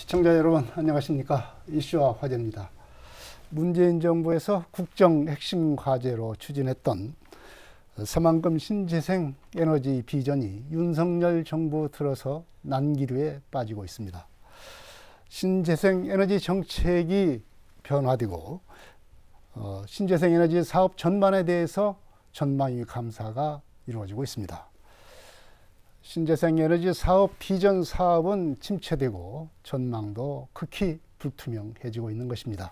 시청자 여러분 안녕하십니까. 이슈와 화제입니다. 문재인 정부에서 국정 핵심 과제로 추진했던 새만금 신재생 에너지 비전이 윤석열 정부 들어서 난기류에 빠지고 있습니다. 신재생 에너지 정책이 변화되고 신재생 에너지 사업 전반에 대해서 전망위 감사가 이루어지고 있습니다. 신재생 에너지 사업 비전 사업은 침체되고 전망도 극히 불투명해지고 있는 것입니다.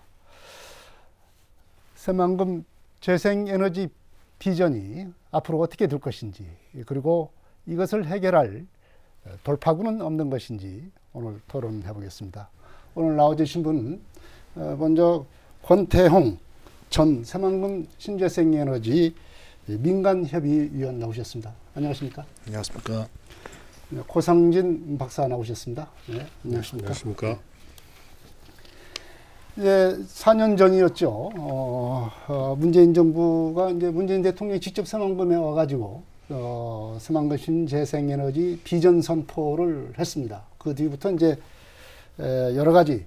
새만금 재생에너지 비전이 앞으로 어떻게 될 것인지, 그리고 이것을 해결할 돌파구는 없는 것인지 오늘 토론해 보겠습니다. 오늘 나와주신 분은 먼저 권태홍 전 새만금 신재생에너지 민간협의위원 나오셨습니다. 안녕하십니까? 안녕하십니까? 고상진 박사 나오셨습니다. 네, 안녕하십니까? 안녕하십니까? 이제 4년 전이었죠. 문재인 정부가 이제 문재인 대통령이 직접 새만금에 와가지고 새만금 신재생에너지 비전 선포를 했습니다. 그 뒤부터 이제 여러 가지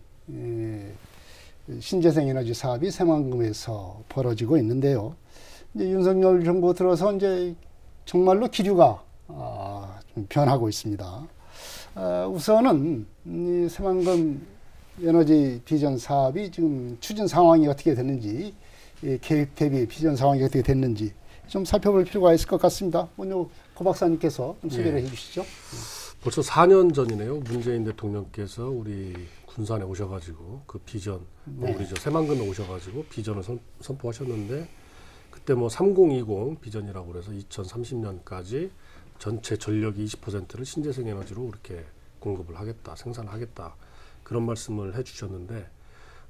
신재생에너지 사업이 새만금에서 벌어지고 있는데요. 이제 윤석열 정부 들어서 이제 정말로 기류가 좀 변하고 있습니다. 우선은 이 새만금 에너지 비전 사업이 지금 추진 상황이 어떻게 됐는지, 계획 대비 비전 상황이 어떻게 됐는지 좀 살펴볼 필요가 있을 것 같습니다. 먼저 고 박사님께서 좀 소개를 해주시죠. 벌써 4년 전이네요. 문재인 대통령께서 우리 군산에 오셔가지고 그 비전, 우리 저 새만금에 오셔가지고 비전을 선포하셨는데, 그때 뭐 3020 비전이라고 그래서 2030년까지 전체 전력이 20%를 신재생 에너지로 이렇게 공급을 하겠다, 생산하겠다, 그런 말씀을 해주셨는데,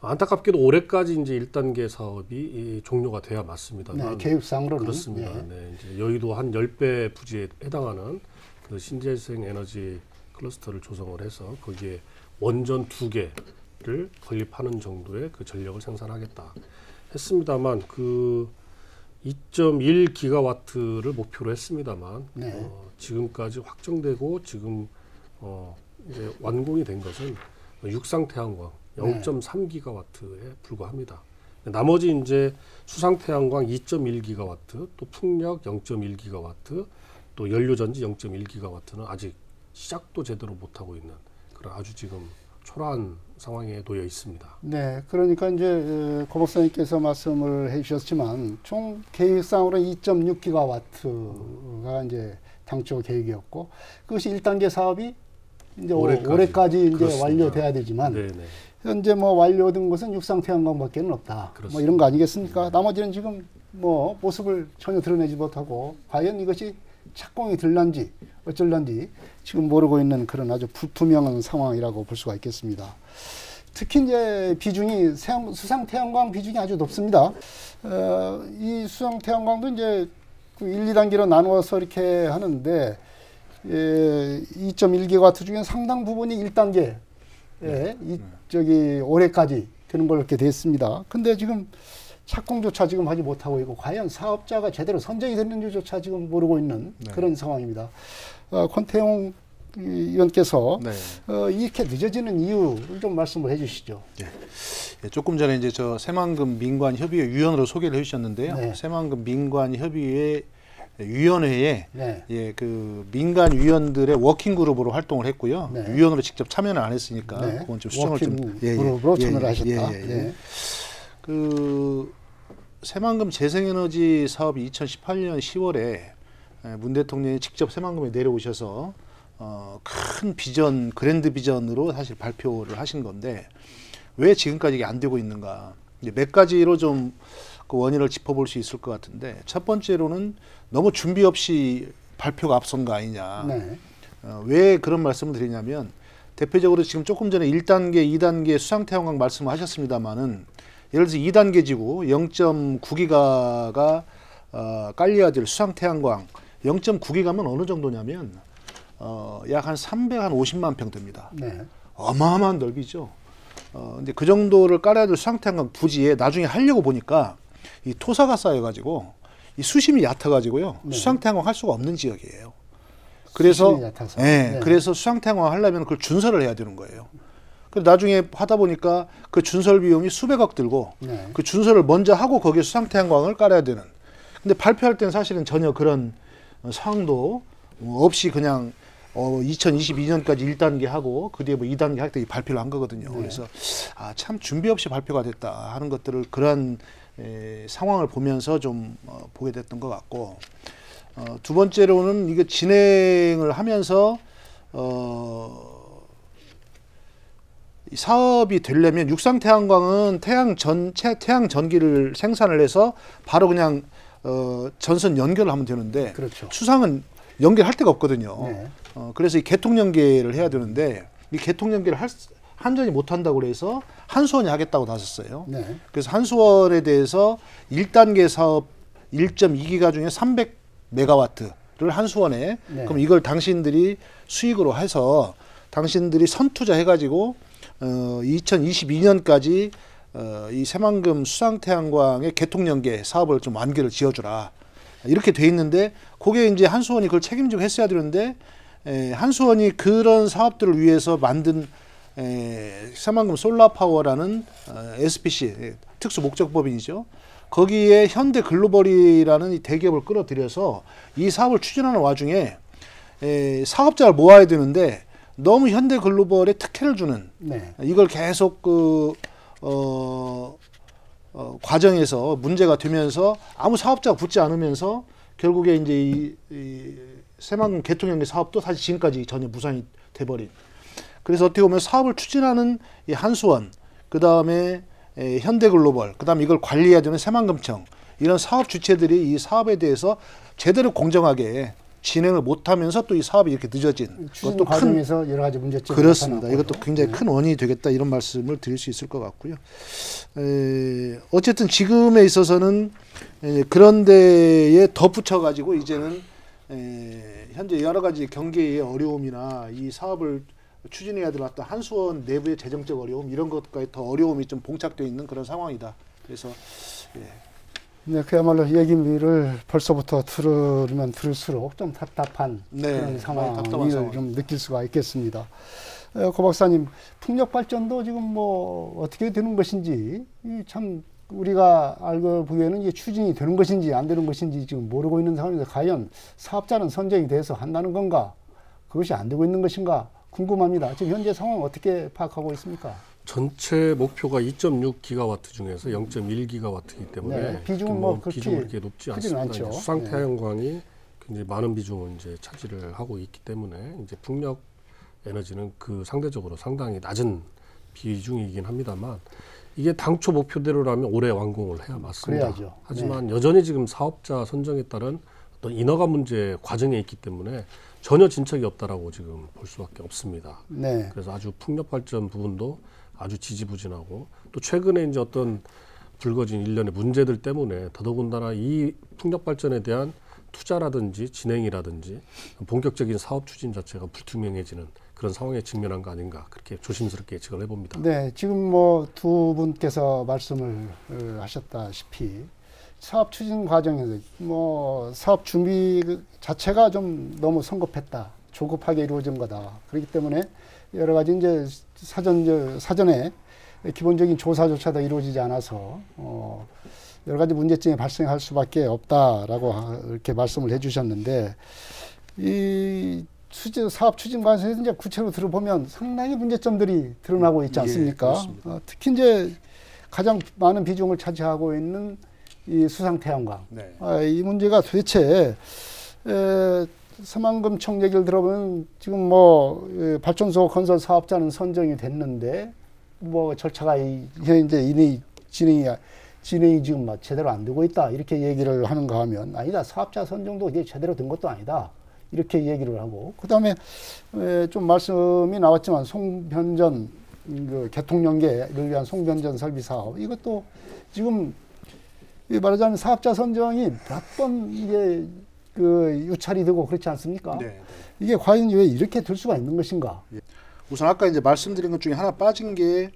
안타깝게도 올해까지 이제 1단계 사업이 종료가 돼야 맞습니다. 네, 계획상으로는 그렇습니다. 네, 이제 여의도 한 10배 부지에 해당하는 그 신재생 에너지 클러스터를 조성을 해서 거기에 원전 2개를 건립하는 정도의 그 전력을 생산하겠다 했습니다만, 그 2.1기가와트를 목표로 했습니다만, 네. 지금까지 확정되고 지금 이제 완공이 된 것은 육상 태양광 0.3기가와트에 불과합니다. 나머지 이제 수상 태양광 2.1기가와트, 또 풍력 0.1기가와트, 또 연료전지 0.1기가와트는 아직 시작도 제대로 못하고 있는 그런 아주 지금 초라한 상황에 놓여 있습니다. 네, 그러니까 이제 고 박사님께서 말씀을 해주셨지만 총 계획상으로 2.6기가와트가 이제 당초 계획이었고, 그것이 1단계 사업이 이제 올해까지 이제 완료돼야 되지만, 네네. 현재 뭐 완료된 것은 육상 태양광밖에는 없다. 그렇습니다. 뭐 이런 거 아니겠습니까? 네. 나머지는 지금 뭐 모습을 전혀 드러내지 못하고, 과연 이것이 착공이 될런지 어쩔런지 지금 모르고 있는 그런 아주 불투명한 상황이라고 볼 수가 있겠습니다. 특히 이제 비중이 수상 태양광 비중이 아주 높습니다. 이 수상 태양광도 이제 1, 2단계로 나누어서 이렇게 하는데, 2.1기가와트 중에 상당 부분이 1단계 올해까지 되는 걸로 이렇게 됐습니다. 근데 지금 착공조차 지금 하지 못하고 있고, 과연 사업자가 제대로 선정이 됐는지조차 지금 모르고 있는 그런 상황입니다. 권태홍 의원께서 이렇게 늦어지는 이유를 좀 말씀을 해주시죠. 네. 조금 전에 이제 저 새만금 민관협의회 위원으로 소개를 해주셨는데요. 네. 새만금 민관협의회 위원회에 그 민간 위원들의 워킹 그룹으로 활동을 했고요. 위원으로 직접 참여는 안 했으니까 그건 좀 수정을 좀 그룹으로 참여를 하셨다. 그 새만금 재생에너지 사업이 2018년 10월에 문 대통령이 직접 새만금에 내려오셔서 큰 비전, 그랜드 비전으로 사실 발표를 하신 건데, 왜 지금까지 이게 안 되고 있는가? 이제 몇 가지로 좀 그 원인을 짚어볼 수 있을 것 같은데, 첫 번째로는 너무 준비 없이 발표가 앞선 거 아니냐. 왜 그런 말씀을 드리냐면, 대표적으로 지금 조금 전에 1단계, 2단계 수상 태양광 말씀을 하셨습니다만은, 예를 들어서 2단계 지구 0.9기가가 깔려야 될 수상 태양광 0.9기가면 어느 정도냐면 약 한 350만 평 됩니다. 어마어마한 넓이죠. 근데 그 정도를 깔아야 될 수상 태양광 부지에 나중에 하려고 보니까 이 토사가 쌓여가지고 이 수심이 얕아가지고요. 수상 태양광 할 수가 없는 지역이에요. 그래서 그래서 수상 태양광 하려면 그걸 준설을 해야 되는 거예요. 그리고 나중에 하다 보니까 그 준설 비용이 수백억 들고 네. 그 준설을 먼저 하고 거기에 수상태양광을 깔아야 되는. 근데 발표할 때는 사실은 전혀 그런 상황도 없이 그냥 2022년까지 1단계 하고 그 뒤에 뭐 2단계 할 때 발표를 한 거거든요. 네. 그래서 참 준비 없이 발표가 됐다 하는 것들을 그러한 상황을 보면서 좀 보게 됐던 것 같고, 두 번째로는 이게 진행을 하면서 이 사업이 되려면 육상태양광은 태양 전기를 생산을 해서 바로 그냥 전선 연결을 하면 되는데, 그렇죠. 수상은 연결할 데가 없거든요. 네. 그래서 이 개통 연계를 해야 되는데 이 개통 연계를 한전이 못 한다고 그래서 한수원이 하겠다고 나섰어요. 네. 그래서 한수원에 대해서 1단계 사업 1.2기가 중에 300메가와트를 한수원에, 네. 그럼 이걸 당신들이 수익으로 해서 당신들이 선투자 해가지고 2022년까지 이 새만금 수상태양광의 개통 연계 사업을 좀 완결을 지어주라. 이렇게 돼 있는데, 그게 이제 한수원이 그걸 책임지고 했어야 되는데, 한수원이 그런 사업들을 위해서 만든 새만금 솔라파워라는 SPC 특수 목적법인이죠. 거기에 현대글로벌이라는 이 대기업을 끌어들여서 이 사업을 추진하는 와중에 사업자를 모아야 되는데 너무 현대글로벌에 특혜를 주는, 네. 이걸 계속 과정에서 문제가 되면서 아무 사업자가 붙지 않으면서 결국에 이제 이 새만금 개통연계 사업도 사실 지금까지 전혀 무산이 돼버린. 그래서 어떻게 보면 사업을 추진하는 이 한수원, 그 다음에 현대글로벌, 그 다음에 이걸 관리해야 되는 새만금청, 이런 사업 주체들이 이 사업에 대해서 제대로 공정하게 진행을 못하면서 또 이 사업이 이렇게 늦어진 추진 과정에서 여러 가지 문제점이 그렇습니다. 나타났고요. 이것도 굉장히 네. 큰 원인이 되겠다, 이런 말씀을 드릴 수 있을 것 같고요. 어쨌든 지금에 있어서는 그런 데에 덧붙여 가지고 이제는 현재 여러 가지 경계의 어려움이나 이 사업을 추진해야 될 어떤 한수원 내부의 재정적 어려움, 이런 것까지 더 어려움이 좀 봉착되어 있는 그런 상황이다. 그래서 네, 그야말로 얘기를 벌써부터 들으면 들을수록 좀 답답한 그런 상황을 좀 느낄 수가 있겠습니다. 고 박사님, 풍력 발전도 지금 뭐 어떻게 되는 것인지, 참 우리가 알고 보기에는 이게 추진이 되는 것인지 안 되는 것인지 지금 모르고 있는 상황인데, 과연 사업자는 선정이 돼서 한다는 건가, 그것이 안 되고 있는 것인가 궁금합니다. 지금 현재 상황 어떻게 파악하고 있습니까? 전체 목표가 2.6기가와트 중에서 0.1기가와트이기 때문에 네, 비중은 뭐 비중은 그렇게 높지 않습니다. 수상태양광이 굉장히 많은 비중을 이제 차지를 하고 있기 때문에 이제 풍력 에너지는 그 상대적으로 상당히 낮은 비중이긴 합니다만, 이게 당초 목표대로라면 올해 완공을 해야 맞습니다. 그래야죠. 하지만 여전히 지금 사업자 선정에 따른 어떤 인허가 문제 과정에 있기 때문에 전혀 진척이 없다라고 지금 볼 수밖에 없습니다. 네. 그래서 아주 풍력 발전 부분도 아주 지지부진하고, 또 최근에 이제 어떤 불거진 일련의 문제들 때문에 더더군다나 이 풍력 발전에 대한 투자라든지 진행이라든지 본격적인 사업 추진 자체가 불투명해지는 그런 상황에 직면한 거 아닌가, 그렇게 조심스럽게 예측을 해봅니다. 네, 지금 뭐 두 분께서 말씀을 하셨다시피 사업 추진 과정에서 뭐 사업 준비 자체가 좀 너무 성급했다, 조급하게 이루어진 거다. 그렇기 때문에 여러 가지 이제 사전에 기본적인 조사조차도 이루어지지 않아서 여러 가지 문제점이 발생할 수밖에 없다라고 이렇게 말씀을 해주셨는데, 이 사업 추진 과정에서 이제 구체로 들어보면 상당히 문제점들이 드러나고 있지 않습니까? 예, 특히 이제 가장 많은 비중을 차지하고 있는 이 수상태양광. 네. 이 문제가 도대체 새만금청 얘기를 들어보면 지금 뭐 발전소 건설 사업자는 선정이 됐는데 뭐 절차가 이제 진행이 지금 막 제대로 안 되고 있다, 이렇게 얘기를 하는가 하면, 아니다, 사업자 선정도 이게 제대로 된 것도 아니다, 이렇게 얘기를 하고, 그 다음에 좀 말씀이 나왔지만 송변전 그 개통연계를 위한 송변전 설비 사업, 이것도 지금 말하자면 사업자 선정이 몇 번 이게 그 유찰이 되고 그렇지 않습니까? 네. 이게 과연 왜 이렇게 될 수가 있는 것인가? 우선 아까 이제 말씀드린 것 중에 하나 빠진 게,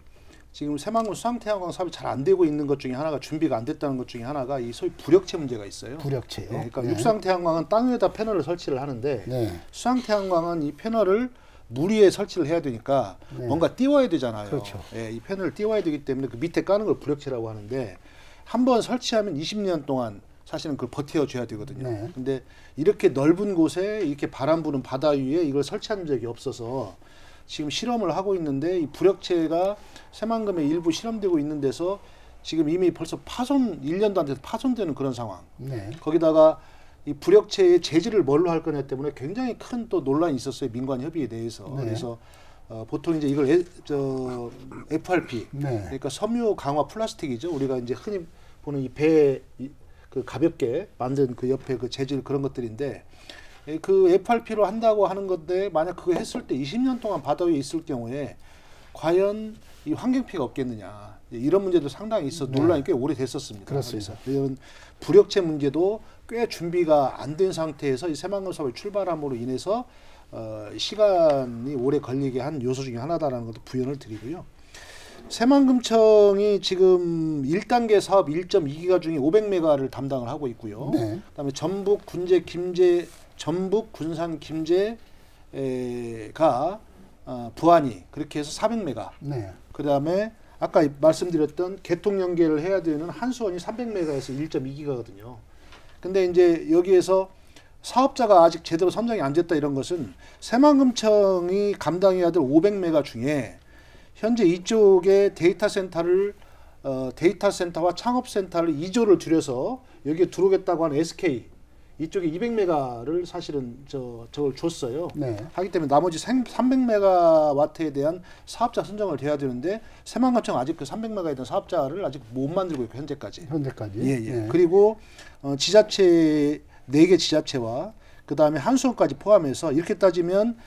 지금 새만금 수상태양광 사업이 잘 안 되고 있는 것 중에 하나가, 준비가 안 됐다는 것 중에 하나가 이 소위 부력체 문제가 있어요. 부력체요. 네, 그러니까 네. 육상태양광은 땅 위에다 패널을 설치를 하는데, 네. 수상태양광은 이 패널을 물 위에 설치를 해야 되니까 네. 뭔가 띄워야 되잖아요. 그렇죠. 예, 이 패널을 띄워야 되기 때문에 그 밑에 까는 걸 부력체라고 하는데 한번 설치하면 20년 동안 사실은 그걸 버텨줘야 되거든요. 네. 근데 이렇게 넓은 곳에 이렇게 바람 부는 바다 위에 이걸 설치한 적이 없어서 지금 실험을 하고 있는데 이 부력체가 새만금에 일부 실험되고 있는 데서 지금 이미 벌써 파손 1년도 안 돼서 파손되는 그런 상황. 네. 거기다가 이 부력체의 재질을 뭘로 할 거냐 때문에 굉장히 큰 또 논란이 있었어요. 민관 협의에 대해서. 네. 그래서 보통 이제 이걸 FRP, 네. 그러니까 섬유 강화 플라스틱이죠. 우리가 이제 흔히 보는 이 배 그 가볍게 만든 그 옆에 그 재질 그런 것들인데 그 FRP로 한다고 하는 건데 만약 그거 했을 때 20년 동안 바다 위에 있을 경우에 과연 이 환경 피해가 없겠느냐 이런 문제도 상당히 있어 논란이 꽤 오래됐었습니다. 그렇습니다. 그래서 이런 부력체 문제도 꽤 준비가 안 된 상태에서 이 새만금 사업을 출발함으로 인해서 시간이 오래 걸리게 한 요소 중에 하나다라는 것도 부연을 드리고요. 새만금청이 지금 1단계 사업 1.2기가 중에 500메가를 담당을 하고 있고요. 네. 그다음에 전북 군산 김제가 부안이 그렇게 해서 400메가. 네. 그다음에 아까 말씀드렸던 개통 연계를 해야 되는 한수원이 300메가에서 1.2기가거든요. 근데 이제 여기에서 사업자가 아직 제대로 선정이 안 됐다 이런 것은 새만금청이 감당해야 될 500메가 중에 현재 이쪽에 데이터 센터와 창업센터를 2조를 들여서 여기에 들어오겠다고 하는 SK 이쪽에 200메가를 사실은 저걸 줬어요. 네. 하기 때문에 나머지 300메가와트에 대한 사업자 선정을 돼야 되는데 새만금청 아직 그 300메가에 대한 사업자를 아직 못 만들고 있고 현재까지. 예. 네. 그리고 지자체 4개 지자체와 그 다음에 한수원까지 포함해서 이렇게 따지면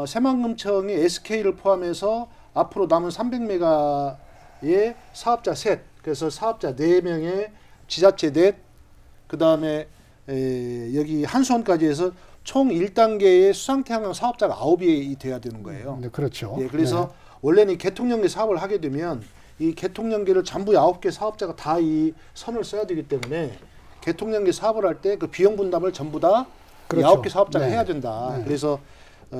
새만금청이 SK를 포함해서 앞으로 남은 300메가의 사업자 셋, 그래서 사업자 4명의 지자체 넷, 그 다음에 여기 한수원까지 해서 총 1단계의 수상태양광 사업자가 9이 돼야 되는 거예요. 네, 그렇죠. 예, 그래서 네. 원래는 이 개통연계 사업을 하게 되면 이 개통연계를 전부 9개 사업자가 다 이 선을 써야 되기 때문에 개통연계 사업을 할 때 그 비용 분담을 전부 다 그렇죠. 9개 사업자가 네. 해야 된다. 네. 그래서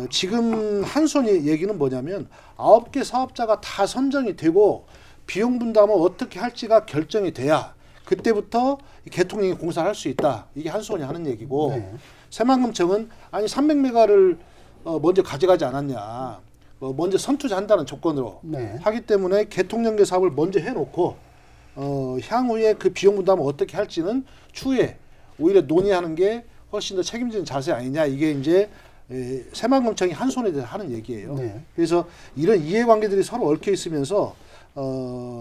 지금 한수원의 얘기는 뭐냐면 9개 사업자가 다 선정이 되고 비용 분담을 어떻게 할지가 결정이 돼야 그때부터 개통연계 공사를 할 수 있다. 이게 한수원이 하는 얘기고 네. 새만금청은 아니 300메가를 먼저 가져가지 않았냐. 먼저 선투자한다는 조건으로 네. 하기 때문에 개통연계 사업을 먼저 해놓고 향후에 그 비용 분담을 어떻게 할지는 추후에 오히려 논의하는 게 훨씬 더 책임지는 자세 아니냐. 이게 이제 새만금청이 한손에 대해서 하는 얘기예요. 네. 그래서 이런 이해관계들이 서로 얽혀 있으면서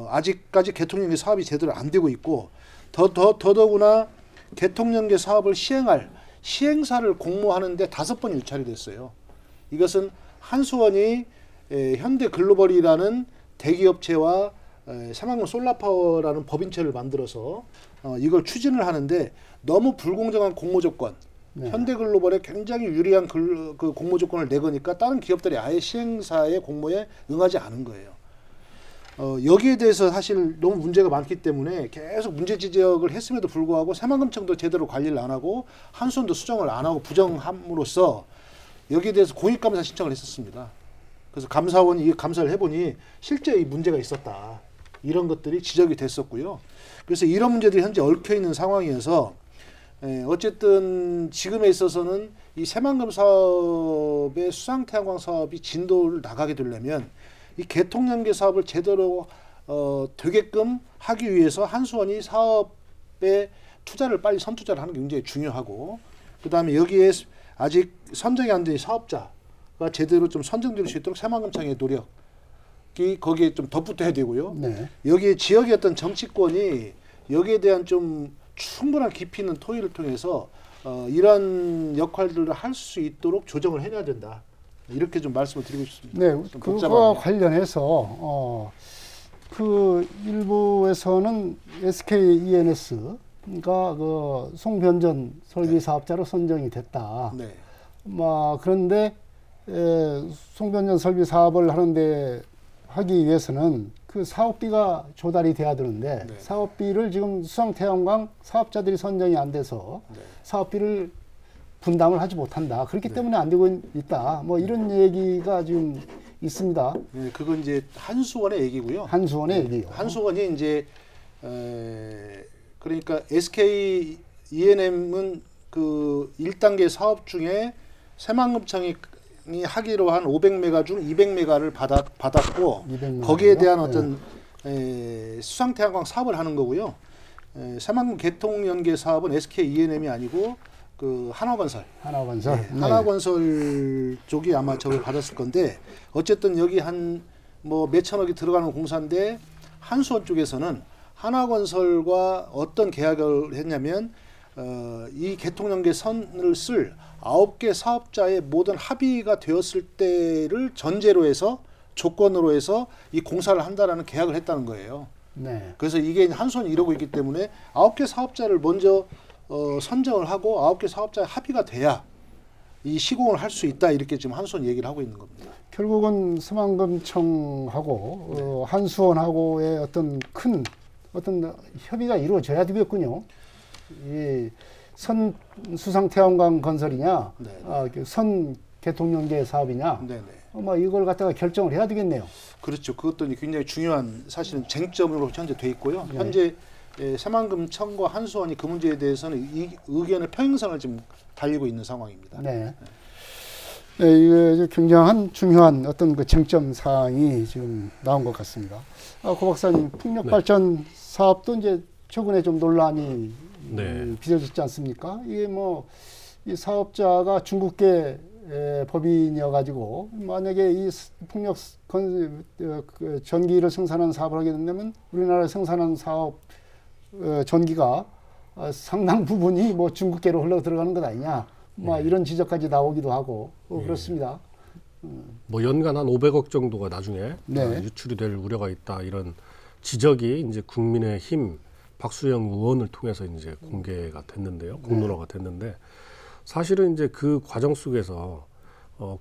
아직까지 개통연계 사업이 제대로 안 되고 있고 더더구나 개통연계 사업을 시행할 시행사를 공모하는데 5번 유찰이 됐어요. 이것은 한수원이 현대글로벌이라는 대기업체와 새만금 솔라파워라는 법인체를 만들어서 이걸 추진을 하는데 너무 불공정한 공모 조건, 네. 현대글로벌에 굉장히 유리한 그 공모 조건을 내거니까 다른 기업들이 아예 시행사의 공모에 응하지 않은 거예요. 여기에 대해서 사실 너무 문제가 많기 때문에 계속 문제 지적을 했음에도 불구하고 새만금청도 제대로 관리를 안 하고 한수원도 수정을 안 하고 부정함으로써 여기에 대해서 공익감사 신청을 했었습니다. 그래서 감사원이 이 감사를 해보니 실제 이 문제가 있었다. 이런 것들이 지적이 됐었고요. 그래서 이런 문제들이 현재 얽혀 있는 상황이어서 어쨌든 지금에 있어서는 이 새만금 사업의 수상태양광 사업이 진도를 나가게 되려면 이 개통연계 사업을 제대로 되게끔 하기 위해서 한수원이 사업에 투자를 빨리 선투자를 하는 게 굉장히 중요하고 그 다음에 여기에 아직 선정이 안 된 사업자가 제대로 좀 선정될 수 있도록 새만금청의 노력이 거기에 좀 덧붙여야 되고요. 네. 여기에 지역의 어떤 정치권이 여기에 대한 좀 충분한 깊이 있는 토의를 통해서 이런 역할들을 할 수 있도록 조정을 해내야 된다. 이렇게 좀 말씀을 드리고 싶습니다. 네, 그거와 관련해서 그 일부에서는 SK E&S가 그 송변전 설비 사업자로 선정이 됐다. 네. 그런데 송변전 설비 사업을 하기 위해서는 그 사업비가 조달이 돼야 되는데 네. 사업비를 지금 수상태양광 사업자들이 선정이 안 돼서 네. 사업비를 분담을 하지 못한다. 그렇기 때문에 안 되고 있다. 뭐 이런 얘기가 지금 있습니다. 네, 그건 이제 한수원의 얘기고요. 한수원의 얘기요. 한수원이 이제 그러니까 SK E&M은 그 1단계 사업 중에 새만금청이 하기로 한 500메가 중 200메가를 받았고 200메가 거기에 대한 어떤 수상태양광 사업을 하는 거고요. 새만금 개통연계 사업은 SK E&M이 아니고 그 한화건설. 한화건설. 네. 한화건설 쪽이 아마 저걸 받았을 건데 어쨌든 여기 한 뭐 몇천억이 들어가는 공사인데 한수원 쪽에서는 한화건설과 어떤 계약을 했냐면 이 개통연계 선을 쓸 9개 사업자의 모든 합의가 되었을 때를 전제로 해서 조건으로 해서 이 공사를 한다라는 계약을 했다는 거예요. 네. 그래서 이게 한수원이 이러고 있기 때문에 9개 사업자를 먼저 선정을 하고 9개 사업자의 합의가 돼야 이 시공을 할 수 있다 이렇게 지금 한수원 얘기를 하고 있는 겁니다. 결국은 새만금청하고 한수원하고의 어떤 큰 어떤 협의가 이루어져야 되겠군요. 이 선 수상 태양광 건설이냐, 선 개통연계 사업이냐, 뭐 이걸 갖다가 결정을 해야 되겠네요. 그렇죠. 그것도 굉장히 중요한 사실은 쟁점으로 현재 돼 있고요. 현재 새만금청과 한수원이 그 문제에 대해서는 이 의견의 평행선을 지금 달리고 있는 상황입니다. 네. 네, 이게 굉장한 중요한 어떤 그 쟁점 사항이 지금 나온 것 같습니다. 고 박사님, 풍력 발전 사업도 이제 최근에 좀 논란이 빚어졌지 않습니까? 이게 뭐 이 사업자가 중국계 법인이어 가지고 만약에 이 풍력 전기를 생산하는 사업을 하게 된다면 우리나라에 생산하는 사업 전기가 상당 부분이 뭐 중국계로 흘러 들어가는 것 아니냐, 뭐 이런 지적까지 나오기도 하고 그렇습니다. 뭐 연간 한 500억 정도가 나중에 유출이 될 우려가 있다, 이런 지적이 이제 국민의힘 박수영 의원을 통해서 이제 공개가 됐는데요, 공론화가 됐는데, 사실은 이제 그 과정 속에서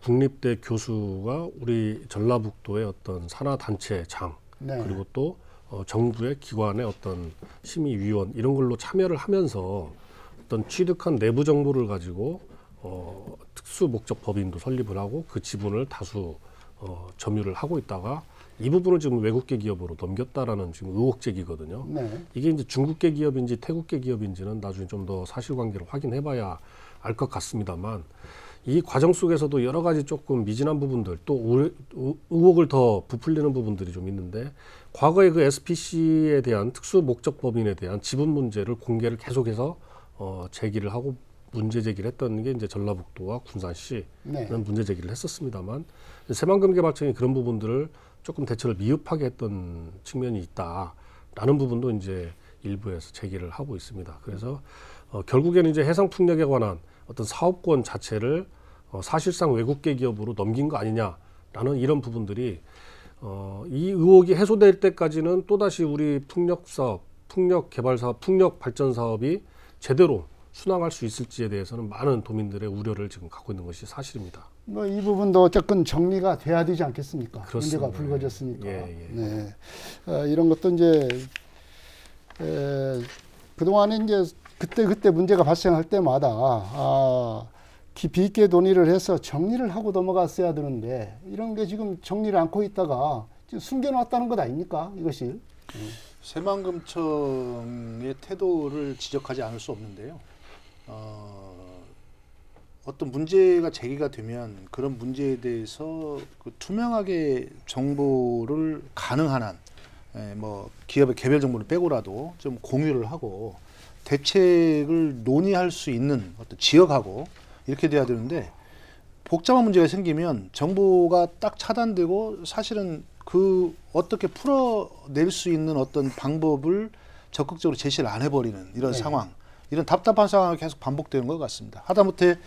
국립대 교수가 우리 전라북도의 어떤 산하단체장 그리고 또 정부의 기관의 어떤 심의위원 이런 걸로 참여를 하면서 어떤 취득한 내부 정보를 가지고 특수 목적 법인도 설립을 하고 그 지분을 다수 점유를 하고 있다가 이 부분을 지금 외국계 기업으로 넘겼다라는 지금 의혹 제기거든요. 이게 이제 중국계 기업인지 태국계 기업인지는 나중에 좀 더 사실관계를 확인해봐야 알 것 같습니다만, 이 과정 속에서도 여러 가지 조금 미진한 부분들, 또 의혹을 더 부풀리는 부분들이 좀 있는데, 과거에 그 SPC에 대한 특수 목적 법인에 대한 지분 문제를 공개를 계속해서 제기를 하고 문제 제기를 했던 게 이제 전라북도와 군산시는 문제 제기를 했었습니다만, 새만금개발청이 그런 부분들을 조금 대처를 미흡하게 했던 측면이 있다라는 부분도 이제 일부에서 제기를 하고 있습니다. 그래서 결국에는 이제 해상풍력에 관한 어떤 사업권 자체를 사실상 외국계 기업으로 넘긴 거 아니냐라는 이런 부분들이 이 의혹이 해소될 때까지는 또다시 우리 풍력 사업, 풍력 개발 사업, 풍력 발전 사업이 제대로 순항할 수 있을지에 대해서는 많은 도민들의 우려를 지금 갖고 있는 것이 사실입니다. 뭐 이 부분도 어쨌든 정리가 돼야 되지 않겠습니까? 그렇습니다. 문제가 불거졌으니까. 네. 이런 것도 이제 그동안에 이제 그때 문제가 발생할 때마다 깊이 있게 논의를 해서 정리를 하고 넘어갔어야 되는데, 이런 게 지금 정리를 않고 있다가 지금 숨겨놨다는 것 아닙니까? 이것이. 새만금청의 태도를 지적하지 않을 수 없는데요. 어떤 문제가 제기가 되면 그런 문제에 대해서 그 투명하게 정보를 가능한 한, 뭐 기업의 개별 정보를 빼고라도 좀 공유를 하고 대책을 논의할 수 있는 어떤 지역하고 이렇게 돼야 되는데, 복잡한 문제가 생기면 정보가 딱 차단되고 사실은 그 어떻게 풀어낼 수 있는 어떤 방법을 적극적으로 제시를 안 해버리는 이런 상황, 이런 답답한 상황이 계속 반복되는 것 같습니다. 하다못해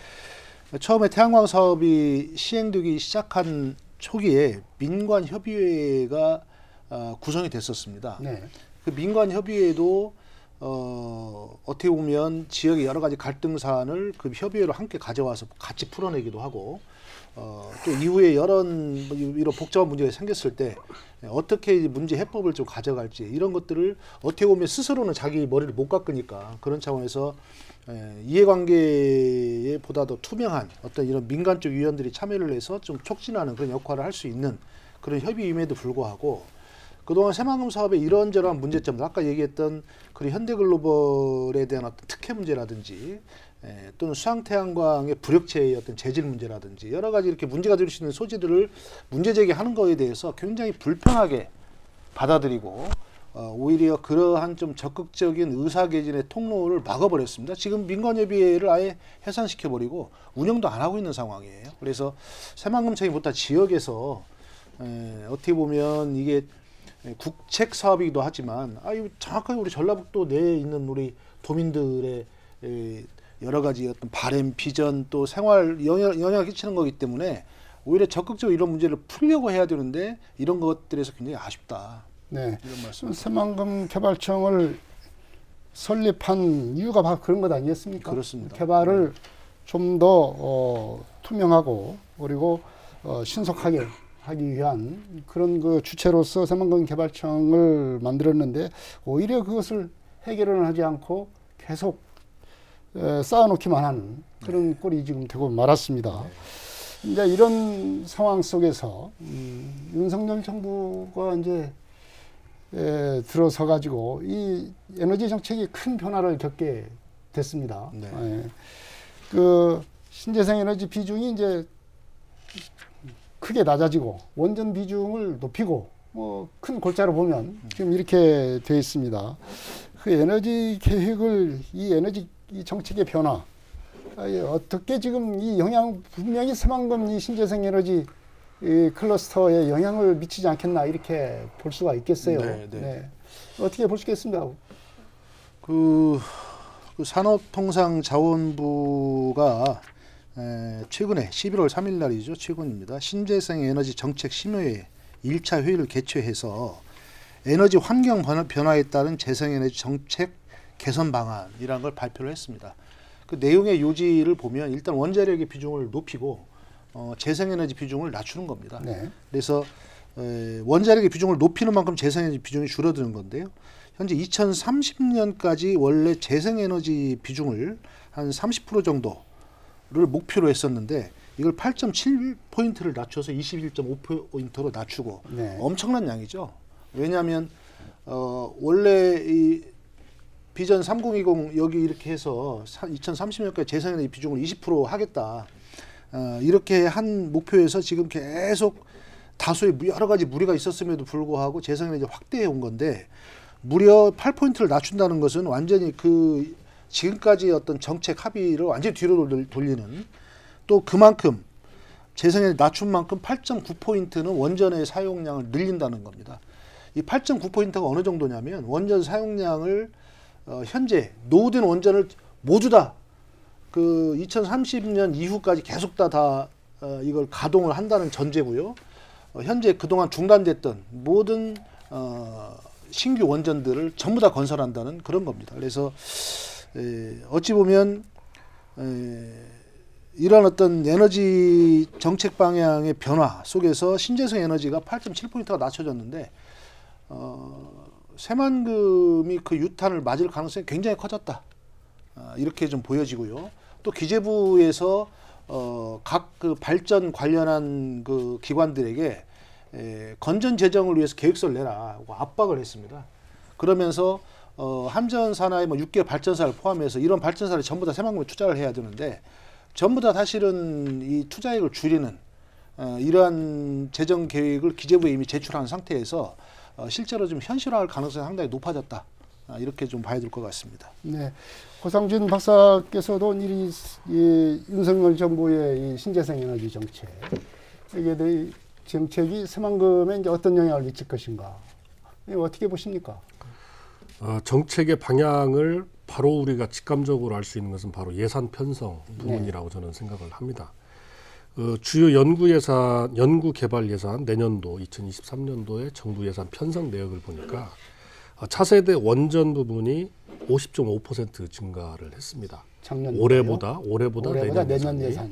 처음에 태양광 사업이 시행되기 시작한 초기에 민관협의회가 구성이 됐었습니다. 그 민관협의회도 어떻게 보면 지역의 여러 가지 갈등 사안을 그 협의회로 함께 가져와서 같이 풀어내기도 하고, 또 이후에 이런 복잡한 문제가 생겼을 때 어떻게 문제 해법을 좀 가져갈지 이런 것들을 어떻게 보면 스스로는 자기 머리를 못 깎으니까 그런 차원에서 이해관계에 보다 더 투명한 어떤 이런 민간 쪽 위원들이 참여를 해서 좀 촉진하는 그런 역할을 할 수 있는 그런 협의임에도 불구하고 그동안 새만금 사업의 이런저런 문제점들 아까 얘기했던 그리고 현대글로벌에 대한 어떤 특혜 문제라든지 또는 수양태양광의 불역체의 어떤 재질 문제라든지 여러 가지 이렇게 문제가 될 수 있는 소지들을 문제 제기하는 거에 대해서 굉장히 불편하게 받아들이고 오히려 그러한 좀 적극적인 의사개진의 통로를 막아버렸습니다. 지금 민간협의회를 아예 해산시켜버리고 운영도 안 하고 있는 상황이에요. 그래서 새만금청이 못한 지역에서 어떻게 보면 이게 국책 사업이기도 하지만 정확하게 우리 전라북도 내에 있는 우리 도민들의 여러 가지 어떤 바램, 비전 또 생활 영향을 끼치는 거기 때문에 오히려 적극적으로 이런 문제를 풀려고 해야 되는데 이런 것들에서 굉장히 아쉽다. 네, 이런 말씀. 새만금 개발청을 설립한 이유가 바로 그런 것 아니겠습니까? 그렇습니다. 개발을 좀 더 투명하고 그리고 신속하게 하기 위한 그런 그 주체로서 새만금 개발청을 만들었는데 오히려 그것을 해결을 하지 않고 계속 쌓아놓기만 하는 그런 꼴이 지금 되고 말았습니다. 이제 이런 상황 속에서 윤석열 정부가 이제 들어서 가지고 이 에너지 정책이 큰 변화를 겪게 됐습니다. 네. 그 신재생 에너지 비중이 이제 크게 낮아지고 원전 비중을 높이고 뭐 큰 골자로 보면 지금 이렇게 되어 있습니다. 그 에너지 계획을 이 에너지 이 정책의 변화 어떻게 지금 이 영향 분명히 새만금 이 신재생 에너지 이 클러스터에 영향을 미치지 않겠나 이렇게 볼 수가 있겠어요. 네. 어떻게 볼 수 있겠습니까? 그 산업통상자원부가 최근에 11월 3일 날이죠. 최근입니다. 신재생 에너지 정책 심의회 1차 회의를 개최해서 에너지 환경 변화에 따른 재생에너지 정책 개선 방안이라는 걸 발표를 했습니다. 그 내용의 요지를 보면 일단 원자력의 비중을 높이고 재생에너지 비중을 낮추는 겁니다. 네. 그래서 원자력의 비중을 높이는 만큼 재생에너지 비중이 줄어드는 건데요. 현재 2030년까지 원래 재생에너지 비중을 한 30% 정도를 목표로 했었는데 이걸 8.7포인트를 낮춰서 21.5포인트로 낮추고 네. 엄청난 양이죠. 왜냐하면 원래 이 비전 3020 여기 이렇게 해서 2030년까지 재생에너지 비중을 20% 하겠다. 이렇게 한 목표에서 지금 계속 다수의 여러 가지 무리가 있었음에도 불구하고 재생에너지 확대해 온 건데 무려 8포인트를 낮춘다는 것은 완전히 그 지금까지 어떤 정책 합의를 완전히 뒤로 돌리는 또 그만큼 재생에너지 낮춘 만큼 8.9포인트는 원전의 사용량을 늘린다는 겁니다. 이 8.9포인트가 어느 정도냐면 원전 사용량을 현재 노후된 원전을 모두 다 그 2030년 이후까지 계속 다 이걸 가동을 한다는 전제고요. 현재 그동안 중단됐던 모든 신규 원전들을 전부 다 건설한다는 그런 겁니다. 그래서 어찌 보면 이런 어떤 에너지 정책 방향의 변화 속에서 신재생 에너지가 8.7포인트가 낮춰졌는데 새만금이 그 유탄을 맞을 가능성이 굉장히 커졌다. 이렇게 좀 보여지고요. 또 기재부에서 각 그 발전 관련한 그 기관들에게 건전 재정을 위해서 계획서를 내라고 압박을 했습니다. 그러면서 한전 산하의 뭐 6개 발전사를 포함해서 이런 발전사를 전부 다 새만금에 투자를 해야 되는데 전부 다 사실은 이 투자액을 줄이는 이러한 재정 계획을 기재부에 이미 제출한 상태에서 실제로 좀 현실화할 가능성이 상당히 높아졌다. 이렇게 좀 봐야 될 것 같습니다. 네, 고상준 박사께서도 이 윤석열 정부의 이 신재생 에너지 정책, 이게 정책이 새만금에 이제 어떤 영향을 미칠 것인가, 어떻게 보십니까? 정책의 방향을 바로 우리가 직감적으로 알 수 있는 것은 바로 예산 편성 부분이라고 네. 저는 생각을 합니다. 주요 연구 개발 예산 내년도 2023년도에 정부 예산 편성 내역을 보니까 차세대 원전 부분이 50.5% 증가를 했습니다. 작년 올해보다 내년 예산.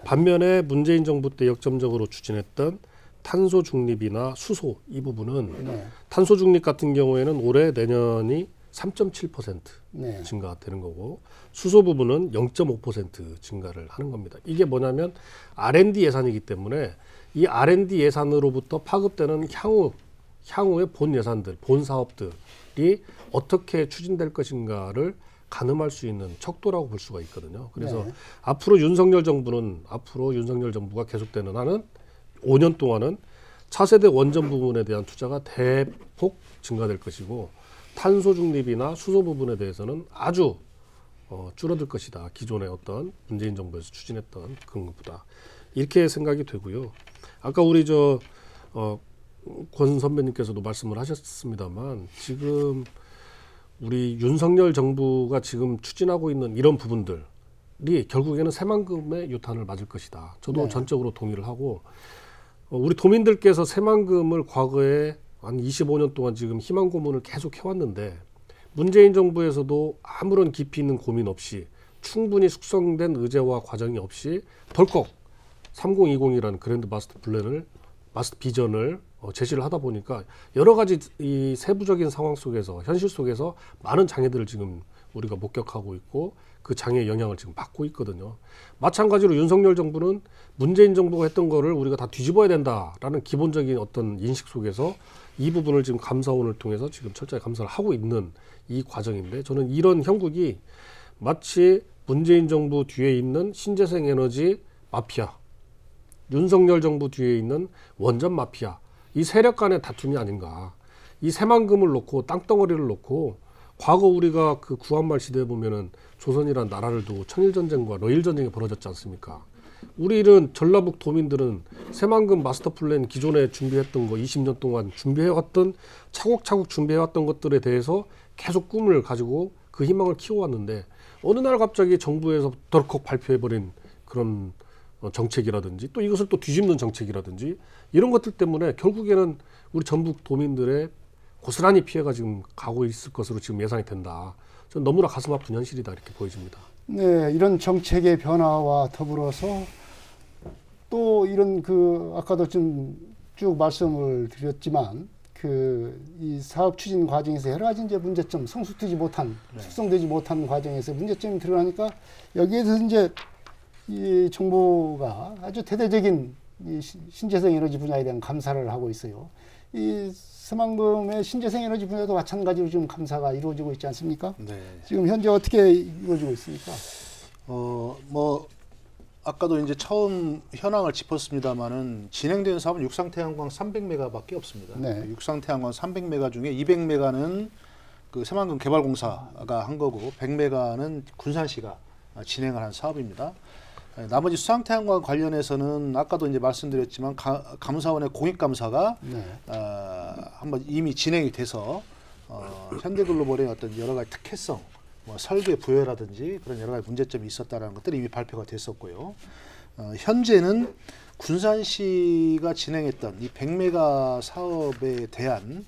반면에 문재인 정부 때 역점적으로 추진했던 탄소 중립이나 수소 이 부분은 탄소 중립 같은 경우에는 올해 내년이 3.7% 증가되는 거고 수소 부분은 0.5% 증가를 하는 겁니다. 이게 뭐냐면 R&D 예산이기 때문에 이 R&D 예산으로부터 파급되는 향후의 본 예산들, 본 사업들이 어떻게 추진될 것인가를 가늠할 수 있는 척도라고 볼 수가 있거든요. 그래서 앞으로 윤석열 정부가 계속되는 한은 5년 동안은 차세대 원전 부분에 대한 투자가 대폭 증가될 것이고 탄소 중립이나 수소 부분에 대해서는 아주 줄어들 것이다. 기존의 어떤 문재인 정부에서 추진했던 그런 것보다 이렇게 생각이 되고요. 아까 우리 권 선배님께서도 말씀을 하셨습니다만 지금 우리 윤석열 정부가 지금 추진하고 있는 이런 부분들이 결국에는 새만금의 유탄을 맞을 것이다. 저도 전적으로 동의를 하고 우리 도민들께서 새만금을 과거에 한 25년 동안 지금 희망 고문을 계속 해왔는데 문재인 정부에서도 아무런 깊이 있는 고민 없이 충분히 숙성된 의제와 과정이 없이 덜컥 3020이라는 그랜드 마스터 플랜을 마스터 비전을 제시를 하다 보니까 여러 가지 이 세부적인 상황 속에서 현실 속에서 많은 장애들을 지금 우리가 목격하고 있고 그 장애의 영향을 지금 받고 있거든요. 마찬가지로 윤석열 정부는 문재인 정부가 했던 거를 우리가 다 뒤집어야 된다라는 기본적인 어떤 인식 속에서 이 부분을 지금 감사원을 통해서 지금 철저히 감사를 하고 있는 이 과정인데 저는 이런 형국이 마치 문재인 정부 뒤에 있는 신재생 에너지 마피아, 윤석열 정부 뒤에 있는 원전 마피아, 이 세력 간의 다툼이 아닌가. 이 새만금을 놓고 땅덩어리를 놓고 과거 우리가 그 구한말 시대에 보면은 조선이라는 나라를 두고 청일전쟁과 러일전쟁이 벌어졌지 않습니까? 우리는 전라북 도민들은 새만금 마스터 플랜 기존에 준비했던 거 20년 동안 준비해왔던 차곡차곡 준비해왔던 것들에 대해서 계속 꿈을 가지고 그 희망을 키워왔는데 어느 날 갑자기 정부에서 덜컥 발표해버린 그런 정책이라든지 또 이것을 또 뒤집는 정책이라든지 이런 것들 때문에 결국에는 우리 전북 도민들의 고스란히 피해가 지금 가고 있을 것으로 지금 예상이 된다. 저는 너무나 가슴 아픈 현실이다 이렇게 보여집니다. 네, 이런 정책의 변화와 더불어서 또 이런 아까도 좀 쭉 말씀을 드렸지만 이 사업 추진 과정에서 여러 가지 이제 문제점, 성숙되지 못한, 숙성되지 못한 과정에서 문제점이 드러나니까 여기에서 이제 이 정부가 아주 대대적인 이 신재생 에너지 분야에 대한 감사를 하고 있어요. 이 새만금의 신재생 에너지 분야도 마찬가지로 지금 감사가 이루어지고 있지 않습니까? 네. 지금 현재 어떻게 이루어지고 있습니까? 아까도 이제 처음 현황을 짚었습니다만은 진행되는 사업은 육상태양광 300메가밖에 없습니다. 네. 육상태양광 300메가 중에 200메가는 그 새만금 개발공사가 한 거고 100메가는 군산시가 진행을 한 사업입니다. 나머지 수상태양광 관련해서는 아까도 이제 말씀드렸지만 감사원의 공익감사가 한번 이미 진행이 돼서 현대글로벌의 어떤 여러 가지 특혜성, 설계 부여라든지 그런 여러 가지 문제점이 있었다라는 것들이 이미 발표가 됐었고요. 현재는 군산시가 진행했던 이 100메가 사업에 대한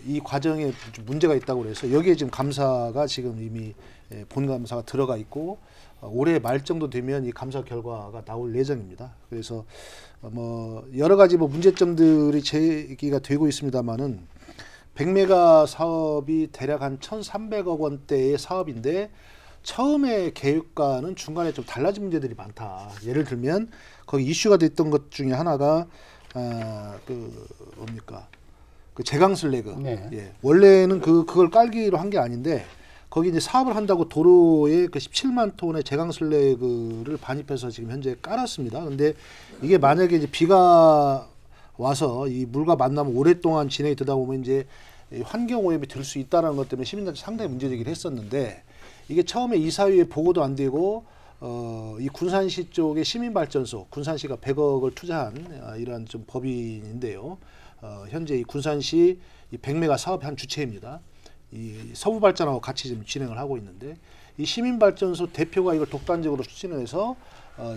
이 과정에 문제가 있다고 그래서 여기에 지금 감사가 지금 이미 본 감사가 들어가 있고 올해 말 정도 되면 이 감사 결과가 나올 예정입니다. 그래서 여러 가지 문제점들이 제기가 되고 있습니다만은 100메가 사업이 대략 한 1,300억 원대의 사업인데 처음에 계획과는 중간에 좀 달라진 문제들이 많다. 예를 들면 거기 이슈가 됐던 것 중에 하나가 그 제강슬래그. 네. 예. 원래는 그걸 깔기로 한 게 아닌데 거기 이제 사업을 한다고 도로에 그 17만 톤의 제강슬래그를 반입해서 지금 현재 깔았습니다. 근데 이게 만약에 이제 비가 와서 이 물과 만나면 오랫동안 진행이 되다 보면 이제 환경 오염이 될 수 있다는 것 때문에 시민들한테 상당히 문제제기를 했었는데 이게 처음에 이사회에 보고도 안 되고 이 군산시 쪽의 시민발전소, 군산시가 100억을 투자한 이러한 좀 법인인데요. 현재 이 군산시 이 100메가 사업의 한 주체입니다. 이 서부발전하고 같이 지금 진행을 하고 있는데 이 시민발전소 대표가 이걸 독단적으로 추진을 해서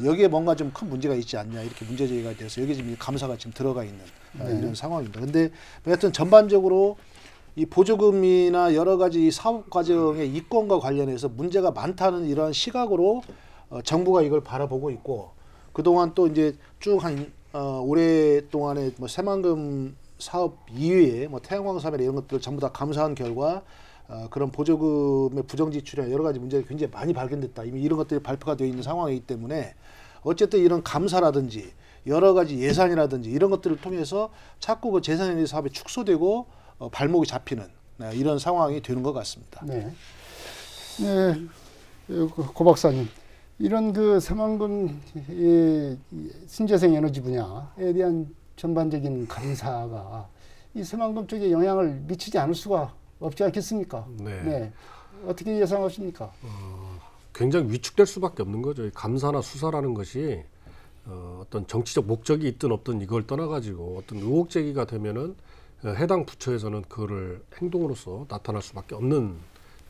여기에 뭔가 좀 큰 문제가 있지 않냐 이렇게 문제제기가 돼서 여기 지금 감사가 지금 들어가 있는 이런 상황입니다. 근데 하여튼 전반적으로 이 보조금이나 여러 가지 사업 과정의 이권과 관련해서 문제가 많다는 이러한 시각으로 정부가 이걸 바라보고 있고, 그동안 또 이제 쭉 한 오랫동안에 뭐 새만금 사업 이외에 뭐 태양광 사업이나 이런 것들을 전부 다 감사한 결과 그런 보조금의 부정 지출이나 여러 가지 문제가 굉장히 많이 발견됐다. 이미 이런 것들이 발표가 되어 있는 상황이기 때문에 어쨌든 이런 감사라든지 여러 가지 예산이라든지 이런 것들을 통해서 자꾸 그 재산에너지 사업이 축소되고 발목이 잡히는 이런 상황이 되는 것 같습니다. 네. 네. 고 박사님, 이런 그 새만금 신재생 에너지 분야에 대한 전반적인 감사가 이 새만금 쪽에 영향을 미치지 않을 수가 없지 않겠습니까? 네. 네. 어떻게 예상하십니까? 굉장히 위축될 수밖에 없는 거죠. 감사나 수사라는 것이 어떤 정치적 목적이 있든 없든 이걸 떠나가지고 어떤 의혹 제기가 되면은 해당 부처에서는 그거를 행동으로서 나타날 수밖에 없는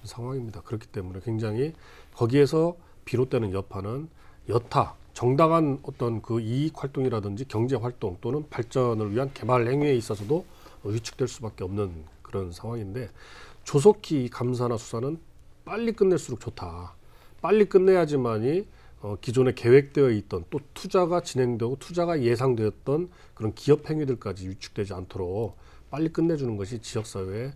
상황입니다. 그렇기 때문에 굉장히 거기에서 비롯되는 여파는 여타 정당한 어떤 그 이익 활동이라든지 경제 활동 또는 발전을 위한 개발 행위에 있어서도 위축될 수밖에 없는 그런 상황인데, 조속히 감사나 수사는 빨리 끝낼수록 좋다. 빨리 끝내야지만이 기존에 계획되어 있던 또 투자가 진행되고 투자가 예상되었던 그런 기업 행위들까지 위축되지 않도록 빨리 끝내주는 것이 지역사회의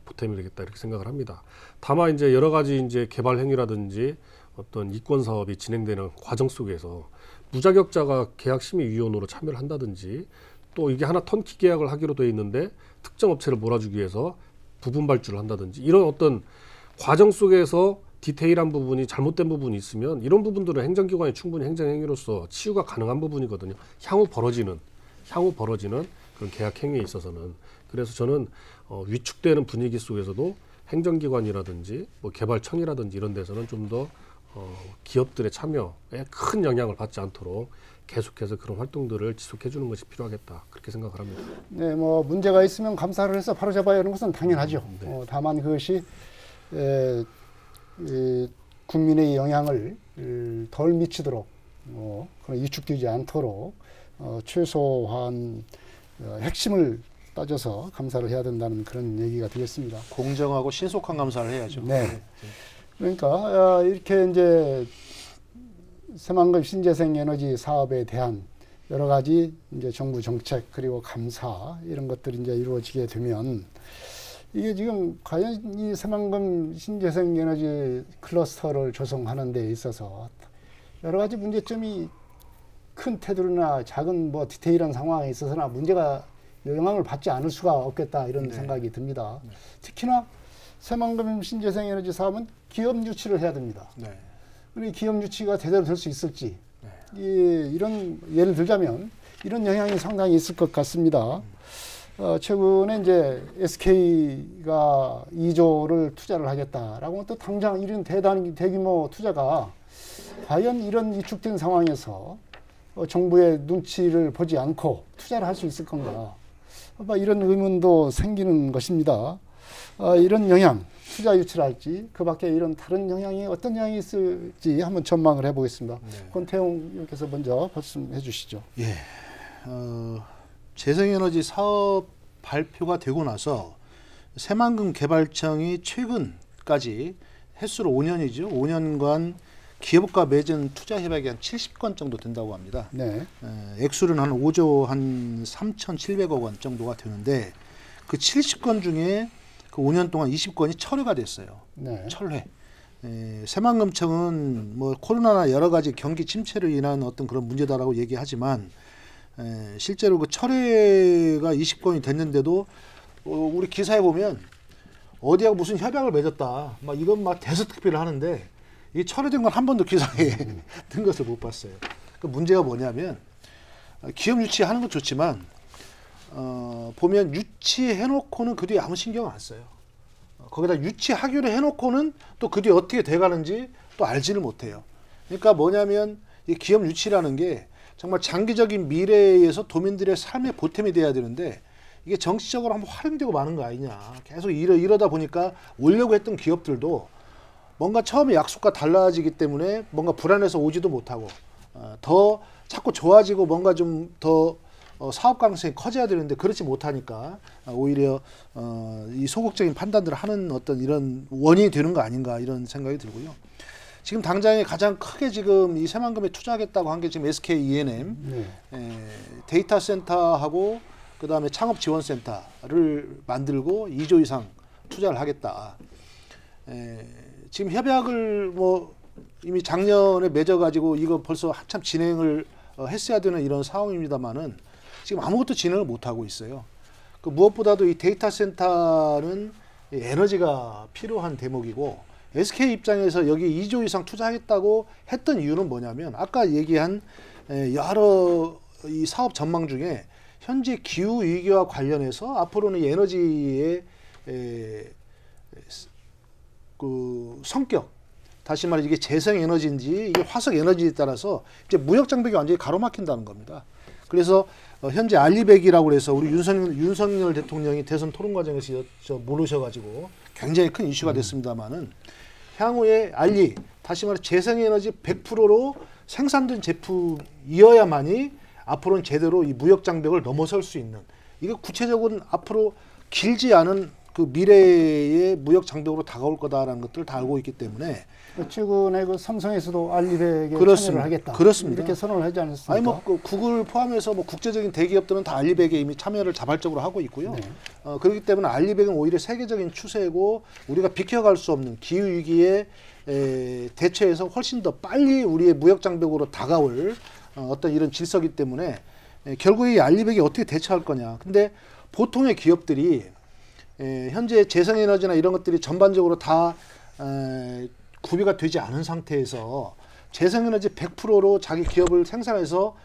보탬이 되겠다 이렇게 생각을 합니다. 다만 이제 여러 가지 이제 개발 행위라든지 어떤 이권 사업이 진행되는 과정 속에서 무자격자가 계약 심의위원으로 참여를 한다든지 또 이게 하나 턴키 계약을 하기로 되어 있는데 특정 업체를 몰아주기 위해서 부분 발주를 한다든지 이런 어떤 과정 속에서 디테일한 부분이 잘못된 부분이 있으면 이런 부분들은 행정기관이 충분히 행정행위로서 치유가 가능한 부분이거든요. 향후 벌어지는 그런 계약 행위에 있어서는. 그래서 저는 위축되는 분위기 속에서도 행정기관이라든지 뭐 개발청이라든지 이런 데서는 좀 더 기업들의 참여에 큰 영향을 받지 않도록 계속해서 그런 활동들을 지속해 주는 것이 필요하겠다 그렇게 생각을 합니다. 네, 뭐 문제가 있으면 감사를 해서 바로 잡아야 하는 것은 당연하죠. 네. 다만 그것이 국민의 영향을 덜 미치도록 그런 위축되지 않도록 최소한 핵심을 따져서 감사를 해야 된다는 그런 얘기가 되겠습니다. 공정하고 신속한 감사를 해야죠. 네. 그러니까 이렇게 이제 새만금 신재생 에너지 사업에 대한 여러 가지 이제 정부 정책 그리고 감사 이런 것들이 이제 이루어지게 되면 이게 지금 과연 이 새만금 신재생 에너지 클러스터를 조성하는 데 있어서 여러 가지 문제점이 큰 테두리나 작은 뭐 디테일한 상황에 있어서나 문제가 영향을 받지 않을 수가 없겠다 이런 생각이 듭니다. 특히나 새만금 신재생 에너지 사업은 기업 유치를 해야 됩니다. 그리고 기업 유치가 제대로 될 수 있을지 이런 예를 들자면 이런 영향이 상당히 있을 것 같습니다. 최근에 이제 SK가 2조를 투자를 하겠다라고 또 당장 이런 대규모 투자가 과연 이런 위축된 상황에서 정부의 눈치를 보지 않고 투자를 할 수 있을 건가? 이런 의문도 생기는 것입니다. 이런 영향, 투자 유치를 할지 그 밖에 이런 다른 영향이 어떤 영향이 있을지 한번 전망을 해보겠습니다. 권태용 의원께서 먼저 말씀해 주시죠. 예, 재생에너지 사업 발표가 되고 나서 새만금 개발청이 최근까지 횟수로 5년이죠. 5년간 기업과 맺은 투자 협약이 한 70건 정도 된다고 합니다. 네. 액수는 한 5조 한 3,700억 원 정도가 되는데 그 70건 중에 그 5년 동안 20건이 철회가 됐어요. 네. 철회. 새만금청은 뭐 코로나나 여러 가지 경기 침체로 인한 어떤 그런 문제다라고 얘기하지만 실제로 그 철회가 20건이 됐는데도 우리 기사에 보면 어디하고 무슨 협약을 맺었다. 막 이건 막 대서특필을 하는데 이 철회된 건 한 번도 기사에 든 것을 못 봤어요. 그 문제가 뭐냐면 기업 유치하는 건 좋지만 보면 유치해놓고는 그 뒤에 아무 신경 안 써요. 거기다 유치하기로 해놓고는 또 그 뒤에 어떻게 돼가는지 또 알지를 못해요. 그러니까 뭐냐면 이 기업 유치라는 게 정말 장기적인 미래에서 도민들의 삶의 보탬이 돼야 되는데 이게 정치적으로 한번 활용되고 마는 거 아니냐. 계속 이러다 보니까 오려고 했던 기업들도 뭔가 처음에 약속과 달라지기 때문에 뭔가 불안해서 오지도 못하고 더 자꾸 좋아지고 뭔가 좀 더 사업 가능성이 커져야 되는데 그렇지 못하니까 오히려 이 소극적인 판단들을 하는 어떤 이런 원인이 되는 거 아닌가 이런 생각이 들고요. 지금 당장에 가장 크게 지금 이 새만금에 투자하겠다고 한 게 지금 SK E&M 데이터 센터하고 그다음에 창업 지원센터를 만들고 2조 이상 투자를 하겠다. 지금 협약을 뭐 이미 작년에 맺어가지고 이거 벌써 한참 진행을 했어야 되는 이런 상황입니다만은 지금 아무것도 진행을 못 하고 있어요. 그 무엇보다도 이 데이터 센터는 에너지가 필요한 대목이고 SK 입장에서 여기 2조 이상 투자하겠다고 했던 이유는 뭐냐면 아까 얘기한 여러 이 사업 전망 중에 현재 기후 위기와 관련해서 앞으로는 이 에너지의 그 성격, 다시 말해 이게 재생 에너지인지 이게 화석 에너지에 따라서 이제 무역 장벽이 완전히 가로막힌다는 겁니다. 그래서 현재 알리백이라고 해서 우리 윤석열 대통령이 대선 토론 과정에서 물으셔가지고 굉장히 큰 이슈가 됐습니다만은 향후에 알리, 다시 말해 재생 에너지 100%로 생산된 제품이어야만이 앞으로는 제대로 이 무역 장벽을 넘어설 수 있는, 이거 구체적으로 앞으로 길지 않은 그 미래의 무역 장벽으로 다가올 거다라는 것들을 다 알고 있기 때문에 최근에 그 삼성에서도 알리백에 참여를 하겠다. 그렇습니다. 이렇게 선언을 하지 않았습니까? 아니 뭐 그 구글 포함해서 뭐 국제적인 대기업들은 다 알리백에 이미 참여를 자발적으로 하고 있고요. 네. 그렇기 때문에 알리백은 오히려 세계적인 추세고 우리가 비켜갈 수 없는 기후 위기에 대처해서 훨씬 더 빨리 우리의 무역 장벽으로 다가올 어떤 이런 질서이기 때문에 결국 이 알리백이 어떻게 대처할 거냐. 근데 보통의 기업들이 현재 재생에너지나 이런 것들이 전반적으로 다 구비가 되지 않은 상태에서 재생에너지 100%로 자기 기업을 생산해서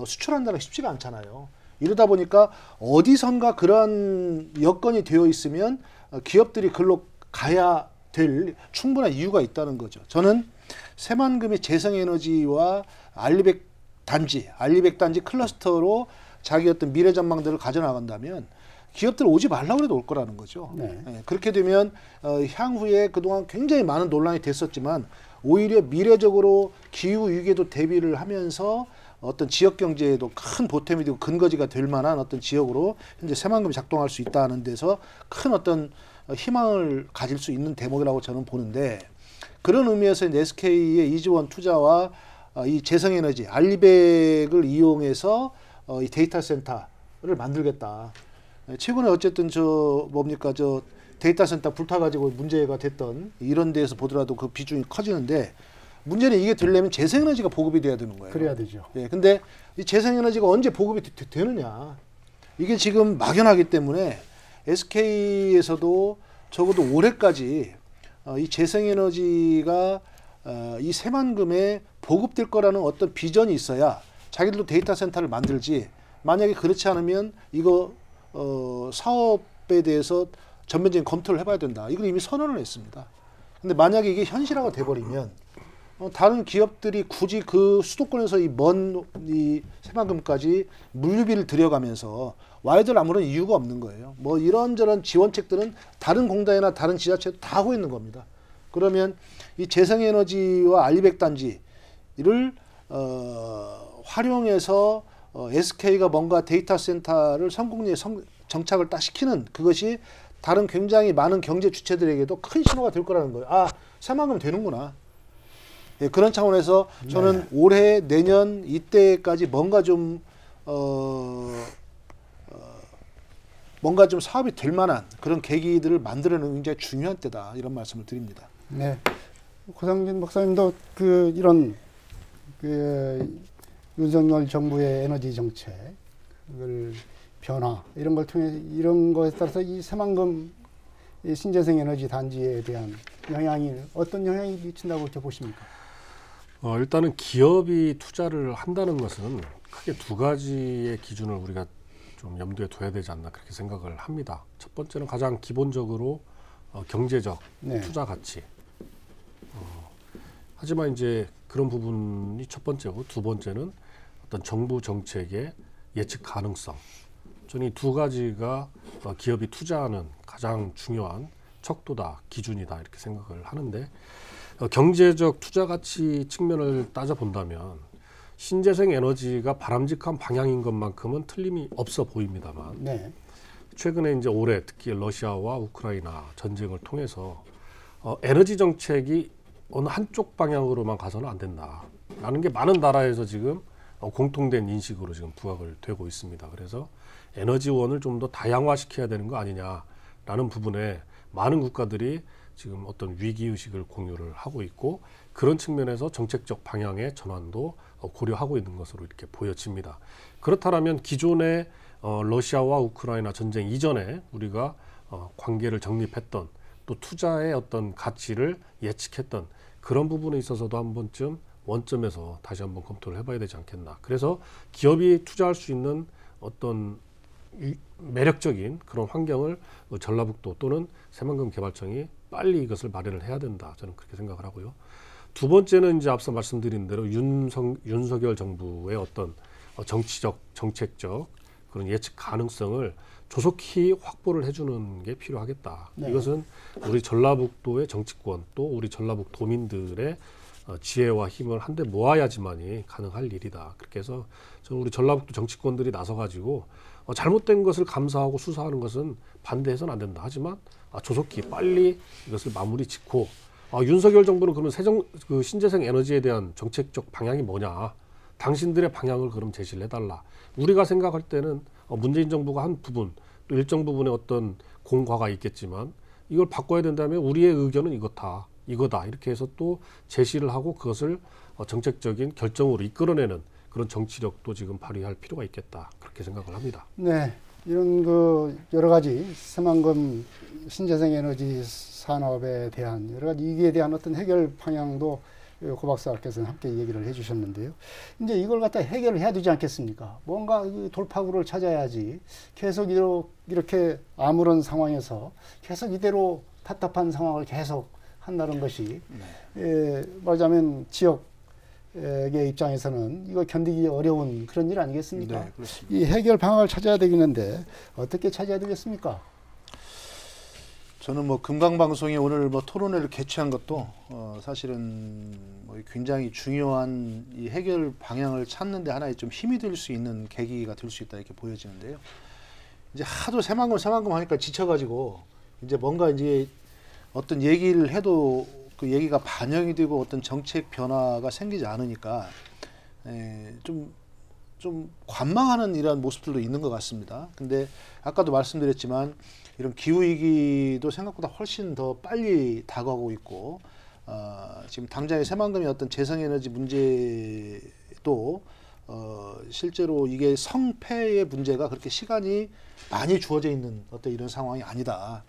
수출한다는 게 쉽지가 않잖아요. 이러다 보니까 어디선가 그러한 여건이 되어 있으면 기업들이 글로 가야 될 충분한 이유가 있다는 거죠. 저는 새만금의 재생에너지와 알리백 단지 클러스터로 자기 어떤 미래 전망들을 가져나간다면 기업들 오지 말라고 해도 올 거라는 거죠. 네. 그렇게 되면 향후에 그동안 굉장히 많은 논란이 됐었지만 오히려 미래적으로 기후 위기에도 대비를 하면서 어떤 지역 경제에도 큰 보탬이 되고 근거지가 될 만한 어떤 지역으로 현재 새만금이 작동할 수 있다는 데서 큰 어떤 희망을 가질 수 있는 대목이라고 저는 보는데, 그런 의미에서 SK의 2조 원 투자와 이 재생에너지 알리백을 이용해서 이 데이터 센터를 만들겠다. 최근에 어쨌든 저 데이터 센터 불타가지고 문제가 됐던 이런 데에서 보더라도 그 비중이 커지는데, 문제는 이게 되려면 재생에너지가 보급이 돼야 되는 거예요. 그래야 되죠. 근데 이 재생에너지가 언제 보급이 되느냐. 이게 지금 막연하기 때문에 SK에서도 적어도 올해까지 이 재생에너지가 이 새만금에 보급될 거라는 어떤 비전이 있어야 자기들도 데이터 센터를 만들지, 만약에 그렇지 않으면 이거 사업에 대해서 전면적인 검토를 해봐야 된다. 이걸 이미 선언을 했습니다. 근데 만약에 이게 현실화가 돼버리면 다른 기업들이 굳이 그 수도권에서 이 새만금까지 물류비를 들여가면서 와야 될 아무런 이유가 없는 거예요. 뭐 이런저런 지원책들은 다른 공단이나 다른 지자체도 다 하고 있는 겁니다. 그러면 이 재생에너지와 알리백 단지를 활용해서 SK가 뭔가 데이터 센터를 성공리에 정착을 딱 시키는, 그것이 다른 굉장히 많은 경제 주체들에게도 큰 신호가 될 거라는 거예요. 아, 새만금 되는구나. 그런 차원에서 저는 올해 내년 이때까지 뭔가 좀 사업이 될 만한 그런 계기들을 만들어내는 굉장히 중요한 때다, 이런 말씀을 드립니다. 네, 고상진 박사님도 이런 윤석열 정부의 에너지 정책을 변화 이런 걸 통해 이런 것에 따라서 이 새만금 신재생 에너지 단지에 대한 어떤 영향이 미친다고 이렇게 보십니까? 일단은 기업이 투자를 한다는 것은 크게 두 가지의 기준을 우리가 좀 염두에 둬야 되지 않나 그렇게 생각을 합니다. 첫 번째는 가장 기본적으로 경제적 투자 가치. 하지만 이제 그런 부분이 첫 번째고, 두 번째는 어떤 정부 정책의 예측 가능성. 저는 이 두 가지가 기업이 투자하는 가장 중요한 척도다, 기준이다 이렇게 생각을 하는데, 경제적 투자 가치 측면을 따져본다면 신재생 에너지가 바람직한 방향인 것만큼은 틀림이 없어 보입니다만 네. 최근에 이제 올해 특히 러시아와 우크라이나 전쟁을 통해서 에너지 정책이 어느 한쪽 방향으로만 가서는 안 된다라는 게 많은 나라에서 지금 공통된 인식으로 지금 부각을 되고 있습니다. 그래서 에너지원을 좀 더 다양화시켜야 되는 거 아니냐라는 부분에 많은 국가들이 지금 어떤 위기의식을 공유를 하고 있고 그런 측면에서 정책적 방향의 전환도 고려하고 있는 것으로 이렇게 보여집니다. 그렇다면 기존의 러시아와 우크라이나 전쟁 이전에 우리가 관계를 정립했던 또 투자의 어떤 가치를 예측했던 그런 부분에 있어서도 한 번쯤 원점에서 다시 한번 검토를 해봐야 되지 않겠나. 그래서 기업이 투자할 수 있는 어떤 매력적인 그런 환경을 전라북도 또는 새만금 개발청이 빨리 이것을 마련을 해야 된다. 저는 그렇게 생각을 하고요. 두 번째는 이제 앞서 말씀드린 대로 윤석열 정부의 어떤 정치적, 정책적 그런 예측 가능성을 조속히 확보를 해주는 게 필요하겠다. 네. 이것은 우리 전라북도의 정치권 또 우리 전라북 도민들의 지혜와 힘을 한데 모아야지만이 가능할 일이다. 그렇게 해서 저는 우리 전라북도 정치권들이 나서가지고 잘못된 것을 감사하고 수사하는 것은 반대해서는 안 된다. 하지만 조속히 빨리 이것을 마무리 짓고 윤석열 정부는 그러면 그 신재생 에너지에 대한 정책적 방향이 뭐냐. 당신들의 방향을 그럼 제시를 해달라. 우리가 생각할 때는 문재인 정부가 한 부분 또 일정 부분의 어떤 공과가 있겠지만 이걸 바꿔야 된다면 우리의 의견은 이거다 이렇게 해서 또 제시를 하고 그것을 정책적인 결정으로 이끌어내는 그런 정치력도 지금 발휘할 필요가 있겠다 그렇게 생각을 합니다. 네, 이런 그 여러 가지 새만금 신재생에너지 산업에 대한 여러 가지 위기에 대한 어떤 해결 방향도 고 박사께서는 함께 얘기를 해주셨는데요. 이제 이걸 갖다 해결을 해야 되지 않겠습니까? 뭔가 돌파구를 찾아야지 계속 이렇게 아무런 상황에서 계속 이대로 답답한 상황을 계속 한다는 것이 말하자면 지역의 입장에서는 이거 견디기 어려운 그런 일 아니겠습니까? 네, 그렇습니다. 이 해결 방안을 찾아야 되겠는데 어떻게 찾아야 되겠습니까? 저는 뭐 금강방송이 오늘 뭐 토론회를 개최한 것도 사실은 뭐 굉장히 중요한 이 해결 방향을 찾는데 하나의 좀 힘이 될 수 있는 계기가 될 수 있다 이렇게 보여지는데요. 이제 하도 새만금 하니까 지쳐가지고 이제 뭔가 이제 어떤 얘기를 해도 그 얘기가 반영이 되고 어떤 정책 변화가 생기지 않으니까 좀 관망하는 이러한 모습들도 있는 것 같습니다. 근데 아까도 말씀드렸지만 이런 기후위기도 생각보다 훨씬 더 빨리 다가오고 있고 지금 당장의 새만금의 어떤 재생에너지 문제도 실제로 이게 성패의 문제가 그렇게 시간이 많이 주어져 있는 어떤 이런 상황이 아니다.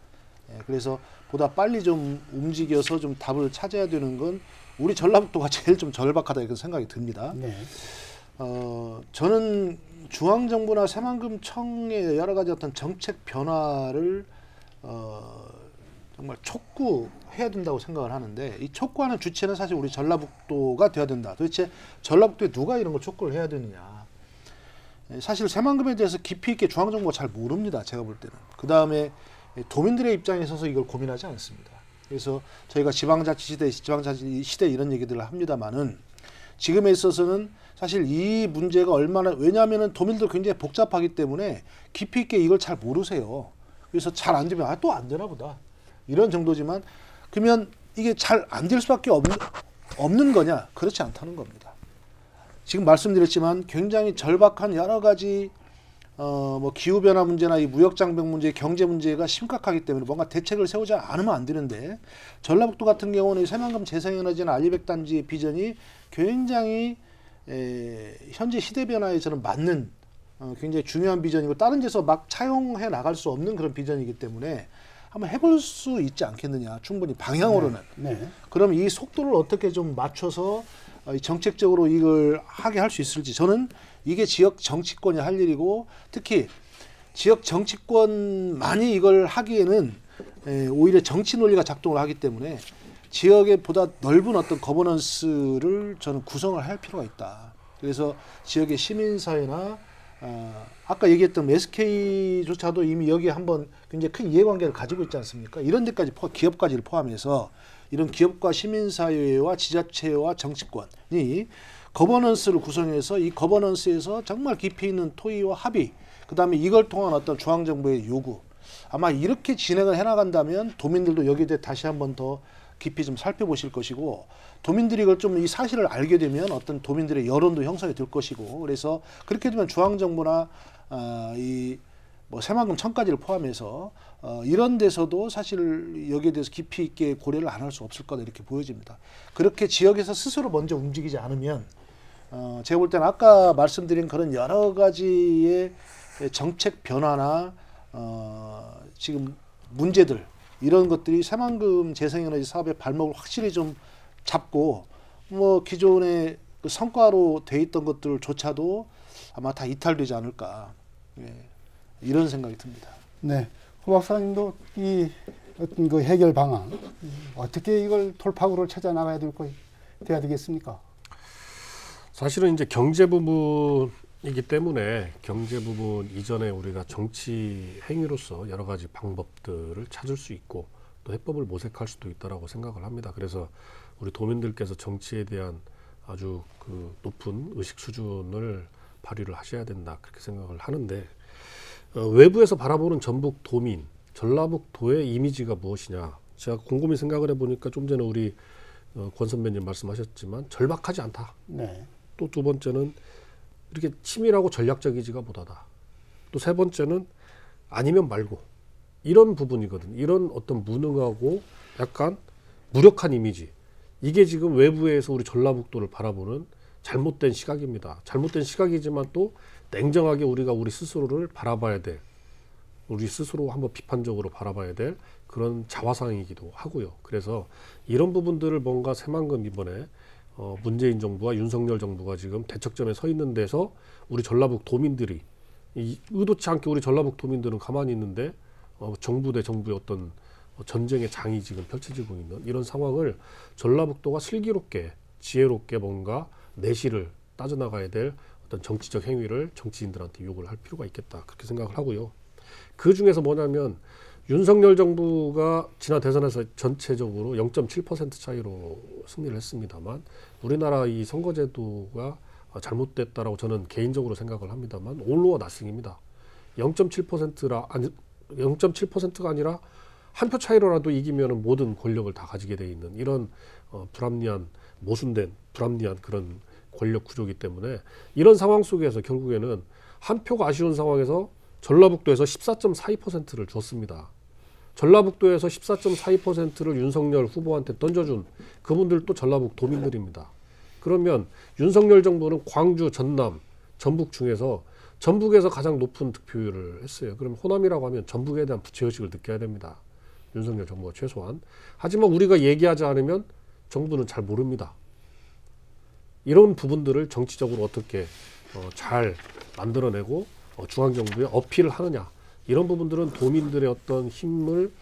그래서 보다 빨리 좀 움직여서 좀 답을 찾아야 되는 건 우리 전라북도가 제일 좀 절박하다 이런 생각이 듭니다. 네. 저는 중앙정부나 새만금청의 여러 가지 어떤 정책 변화를 정말 촉구해야 된다고 생각을 하는데 이 촉구하는 주체는 사실 우리 전라북도가 돼야 된다. 도대체 전라북도에 누가 이런 걸 촉구를 해야 되느냐. 사실 새만금에 대해서 깊이 있게 중앙정부가 잘 모릅니다. 제가 볼 때는. 그 다음에 도민들의 입장에 서서 이걸 고민하지 않습니다. 그래서 저희가 지방자치 시대 이런 얘기들을 합니다만은 지금에 있어서는 사실 이 문제가 얼마나 왜냐하면은 도민들 굉장히 복잡하기 때문에 깊이 있게 이걸 잘 모르세요. 그래서 잘 안 되면 또 안 되나 보다 이런 정도지만 그러면 이게 잘 안 될 수밖에 없는 거냐? 그렇지 않다는 겁니다. 지금 말씀드렸지만 굉장히 절박한 여러 가지 뭐 기후변화 문제나 이 무역장벽 문제, 경제 문제가 심각하기 때문에 뭔가 대책을 세우지 않으면 안 되는데 전라북도 같은 경우는 새만금 재생에너지나 알리백단지의 비전이 굉장히 현재 시대 변화에 저는 맞는 굉장히 중요한 비전이고 다른 데서 막 차용해 나갈 수 없는 그런 비전이기 때문에 한번 해볼 수 있지 않겠느냐. 충분히 방향으로는. 네. 그럼 이 속도를 어떻게 좀 맞춰서 정책적으로 이걸 하게 할 수 있을지 저는 이게 지역 정치권이 할 일이고 특히 지역 정치권만이 이걸 하기에는 오히려 정치 논리가 작동을 하기 때문에 지역에 보다 넓은 어떤 거버넌스를 저는 구성을 할 필요가 있다. 그래서 지역의 시민사회나 아까 얘기했던 SK조차도 이미 여기에 한번 굉장히 큰 이해관계를 가지고 있지 않습니까? 이런 데까지 기업까지를 포함해서 이런 기업과 시민사회와 지자체와 정치권이 거버넌스를 구성해서 이 거버넌스에서 정말 깊이 있는 토의와 합의, 그다음에 이걸 통한 어떤 중앙정부의 요구, 아마 이렇게 진행을 해나간다면 도민들도 여기에 대해 다시 한번 더 깊이 좀 살펴보실 것이고, 도민들이 이걸 좀 이 사실을 알게 되면 어떤 도민들의 여론도 형성이 될 것이고, 그래서 그렇게 되면 중앙정부나 이 뭐 새만금 청까지를 포함해서 이런 데서도 사실 여기에 대해서 깊이 있게 고려를 안 할 수 없을 거다 이렇게 보여집니다. 그렇게 지역에서 스스로 먼저 움직이지 않으면 제가 볼 때는 아까 말씀드린 그런 여러 가지의 정책 변화나 지금 문제들, 이런 것들이 새만금 재생에너지 사업의 발목을 확실히 좀 잡고 뭐 기존의 그 성과로 돼 있던 것들조차도 아마 다 이탈되지 않을까, 예, 이런 생각이 듭니다. 네, 호 박사님도 이 어떤 그 해결 방안, 어떻게 이걸 돌파구를 찾아 나가야 돼야 되겠습니까? 사실은 이제 경제 부분이기 때문에 경제 부분 이전에 우리가 정치 행위로서 여러 가지 방법들을 찾을 수 있고 또 해법을 모색할 수도 있다라고 생각을 합니다. 그래서 우리 도민들께서 정치에 대한 아주 그 높은 의식 수준을 발휘를 하셔야 된다, 그렇게 생각을 하는데, 외부에서 바라보는 전북 도민, 전라북도의 이미지가 무엇이냐, 제가 곰곰이 생각을 해보니까 좀 전에 우리 권 선배님 말씀하셨지만 절박하지 않다. 네. 또 두 번째는 이렇게 치밀하고 전략적이지가 못하다. 또 세 번째는 아니면 말고, 이런 부분이거든. 이런 어떤 무능하고 약간 무력한 이미지, 이게 지금 외부에서 우리 전라북도를 바라보는 잘못된 시각입니다. 잘못된 시각이지만 또 냉정하게 우리가 우리 스스로를 바라봐야 될, 우리 스스로 한번 비판적으로 바라봐야 될 그런 자화상이기도 하고요. 그래서 이런 부분들을 뭔가 새만금 이번에 문재인 정부와 윤석열 정부가 지금 대척점에 서 있는 데서 우리 전라북 도민들이 의도치 않게 우리 전라북 도민들은 가만히 있는데 정부 대 정부의 어떤 전쟁의 장이 지금 펼쳐지고 있는 이런 상황을 전라북도가 슬기롭게 지혜롭게 뭔가 내실을 따져나가야 될 어떤 정치적 행위를 정치인들한테 요구를 할 필요가 있겠다, 그렇게 생각을 하고요. 그 중에서 뭐냐면 윤석열 정부가 지난 대선에서 전체적으로 0.7% 차이로 승리를 했습니다만 우리나라 이 선거제도가 잘못됐다라고 저는 개인적으로 생각을 합니다만 올로와 나싱입니다. 0.7%라 아니 0.7%가 아니라 한 표 차이로라도 이기면 모든 권력을 다 가지게 돼 있는 이런 불합리한, 모순된 불합리한 그런 권력 구조이기 때문에 이런 상황 속에서 결국에는 한 표가 아쉬운 상황에서 전라북도에서 14.42%를 줬습니다. 전라북도에서 14.42%를 윤석열 후보한테 던져준 그분들도 전라북 도민들입니다. 그러면 윤석열 정부는 광주, 전남, 전북 중에서 전북에서 가장 높은 득표율을 했어요. 그럼 호남이라고 하면 전북에 대한 부채의식을 느껴야 됩니다. 윤석열 정부가 최소한. 하지만 우리가 얘기하지 않으면 정부는 잘 모릅니다. 이런 부분들을 정치적으로 어떻게 잘 만들어내고 중앙정부에 어필을 하느냐, 이런 부분들은 도민들의 어떤 힘을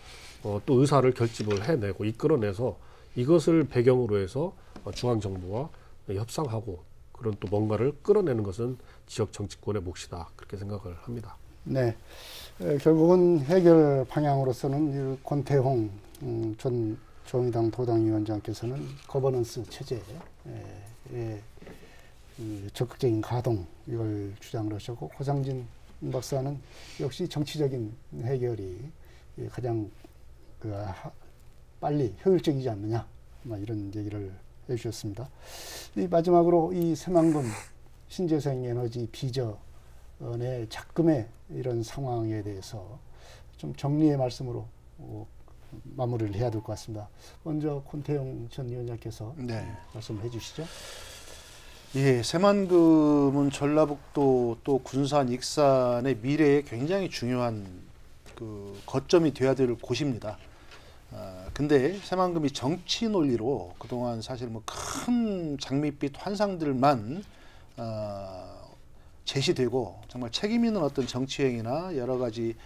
또 의사를 결집을 해내고 이끌어내서 이것을 배경으로 해서 중앙정부와 협상하고 그런 또 뭔가를 끌어내는 것은 지역 정치권의 몫이다, 그렇게 생각을 합니다. 네, 결국은 해결 방향으로서는 권태홍 전 정의당 도당위원장께서는 거버넌스 체제에 적극적인 가동, 이걸 주장을 하셨고, 고상진 박사는 역시 정치적인 해결이 가장 빨리 효율적이지 않느냐, 이런 얘기를 해주셨습니다. 마지막으로 이 새만금 신재생에너지 비전의 작금의 이런 상황에 대해서 좀 정리의 말씀으로 마무리를 해야 될 것 같습니다. 먼저 권태용 전 위원장께서 말씀해 주시죠. 예, 새만금은 전라북도 또 군산, 익산의 미래에 굉장히 중요한 그 거점이 되어야 될 곳입니다. 근데 새만금이 정치 논리로 그동안 사실 뭐 큰 장밋빛 환상들만 제시되고 정말 책임 있는 어떤 정치행위나 여러 가지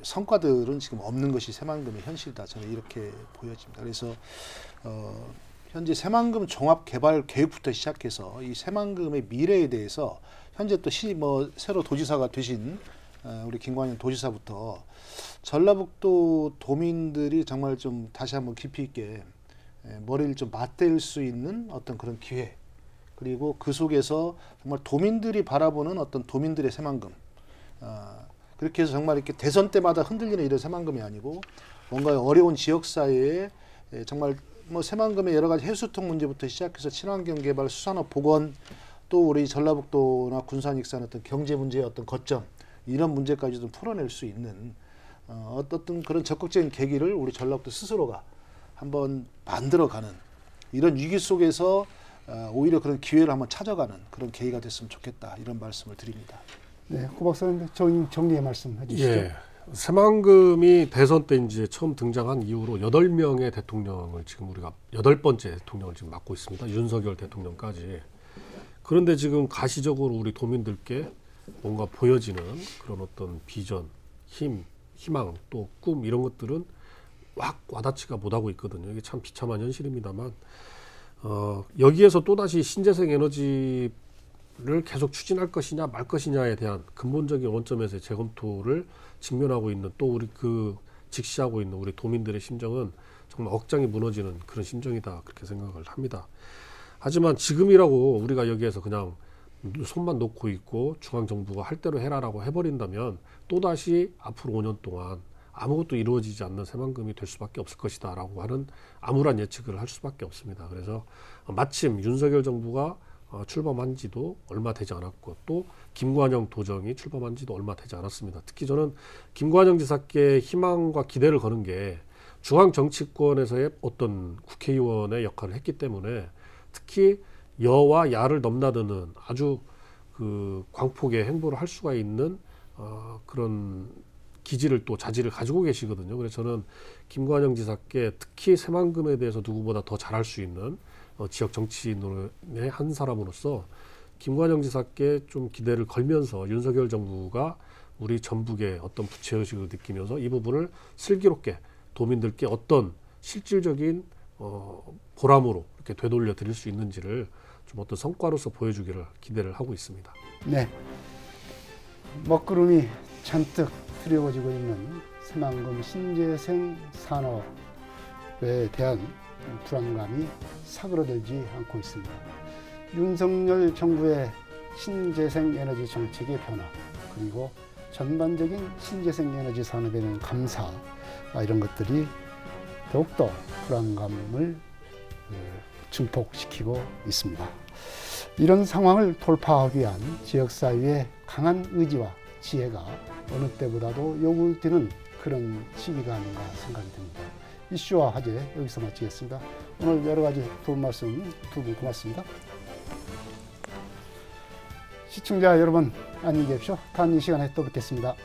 성과들은 지금 없는 것이 새만금의 현실이다, 저는 이렇게 보여집니다. 그래서 현재 새만금 종합개발계획부터 시작해서 이 새만금의 미래에 대해서 현재 또 새로 도지사가 되신 우리 김관영 도지사부터 전라북도 도민들이 정말 좀 다시 한번 깊이 있게 머리를 좀 맞댈 수 있는 어떤 그런 기회, 그리고 그 속에서 정말 도민들이 바라보는 어떤 도민들의 새만금, 그렇게 해서 정말 이렇게 대선 때마다 흔들리는 이런 새만금이 아니고 뭔가 어려운 지역 사회에 정말 뭐 새만금의 여러 가지 해수통 문제부터 시작해서 친환경 개발, 수산업, 보건, 또 우리 전라북도나 군산, 익산 어떤 경제 문제의 어떤 거점, 이런 문제까지도 풀어낼 수 있는 어떤 그런 적극적인 계기를 우리 전라북도 스스로가 한번 만들어가는, 이런 위기 속에서 오히려 그런 기회를 한번 찾아가는 그런 계기가 됐으면 좋겠다, 이런 말씀을 드립니다. 네, 고 박사님 정리의 말씀 해주시죠. 예, 새만금이 대선 때 이제 처음 등장한 이후로 8명의 대통령을 지금 우리가 8번째 대통령을 지금 맡고 있습니다. 윤석열 대통령까지. 그런데 지금 가시적으로 우리 도민들께 뭔가 보여지는 그런 어떤 비전, 희망, 또 꿈, 이런 것들은 확 와닿지가 못하고 있거든요. 이게 참 비참한 현실입니다만, 여기에서 또다시 신재생 에너지를 계속 추진할 것이냐 말 것이냐에 대한 근본적인 원점에서의 재검토를 직면하고 있는, 또 우리 직시하고 있는 우리 도민들의 심정은 정말 억장이 무너지는 그런 심정이다, 그렇게 생각을 합니다. 하지만 지금이라고 우리가 여기에서 그냥 손만 놓고 있고 중앙정부가 할 대로 해라라고 해버린다면 또다시 앞으로 5년 동안 아무것도 이루어지지 않는 새만금이 될 수밖에 없을 것이다 라고 하는 암울한 예측을 할 수밖에 없습니다. 그래서 마침 윤석열 정부가 출범한 지도 얼마 되지 않았고, 또 김관영 도정이 출범한 지도 얼마 되지 않았습니다. 특히 저는 김관영 지사께 희망과 기대를 거는 게 중앙 정치권에서의 어떤 국회의원의 역할을 했기 때문에, 특히 여와 야를 넘나드는 아주 광폭의 행보를 할 수가 있는 그런 기질을, 또 자질을 가지고 계시거든요. 그래서 저는 김관영 지사께 특히 새만금에 대해서 누구보다 더 잘할 수 있는 지역 정치인의 한 사람으로서 김관영 지사께 좀 기대를 걸면서 윤석열 정부가 우리 전북의 어떤 부채의식을 느끼면서 이 부분을 슬기롭게 도민들께 어떤 실질적인 보람으로 이렇게 되돌려 드릴 수 있는지를 좀 어떤 성과로서 보여주기를 기대를 하고 있습니다. 네, 먹구름이 잔뜩 드리워지고 있는 새만금 신재생 산업에 대한 불안감이 사그러들지 않고 있습니다. 윤석열 정부의 신재생 에너지 정책의 변화, 그리고 전반적인 신재생 에너지 산업에 대한 감사, 이런 것들이 더욱더 불안감을 증폭시키고 있습니다. 이런 상황을 돌파하기 위한 지역사회의 강한 의지와 지혜가 어느 때보다도 요구되는 그런 시기가 아닌가 생각이 듭니다. 이슈와 화제 여기서 마치겠습니다. 오늘 여러 가지 좋은 말씀 두 분 고맙습니다. 시청자 여러분, 안녕히 계십시오. 다음 이 시간에 또 뵙겠습니다.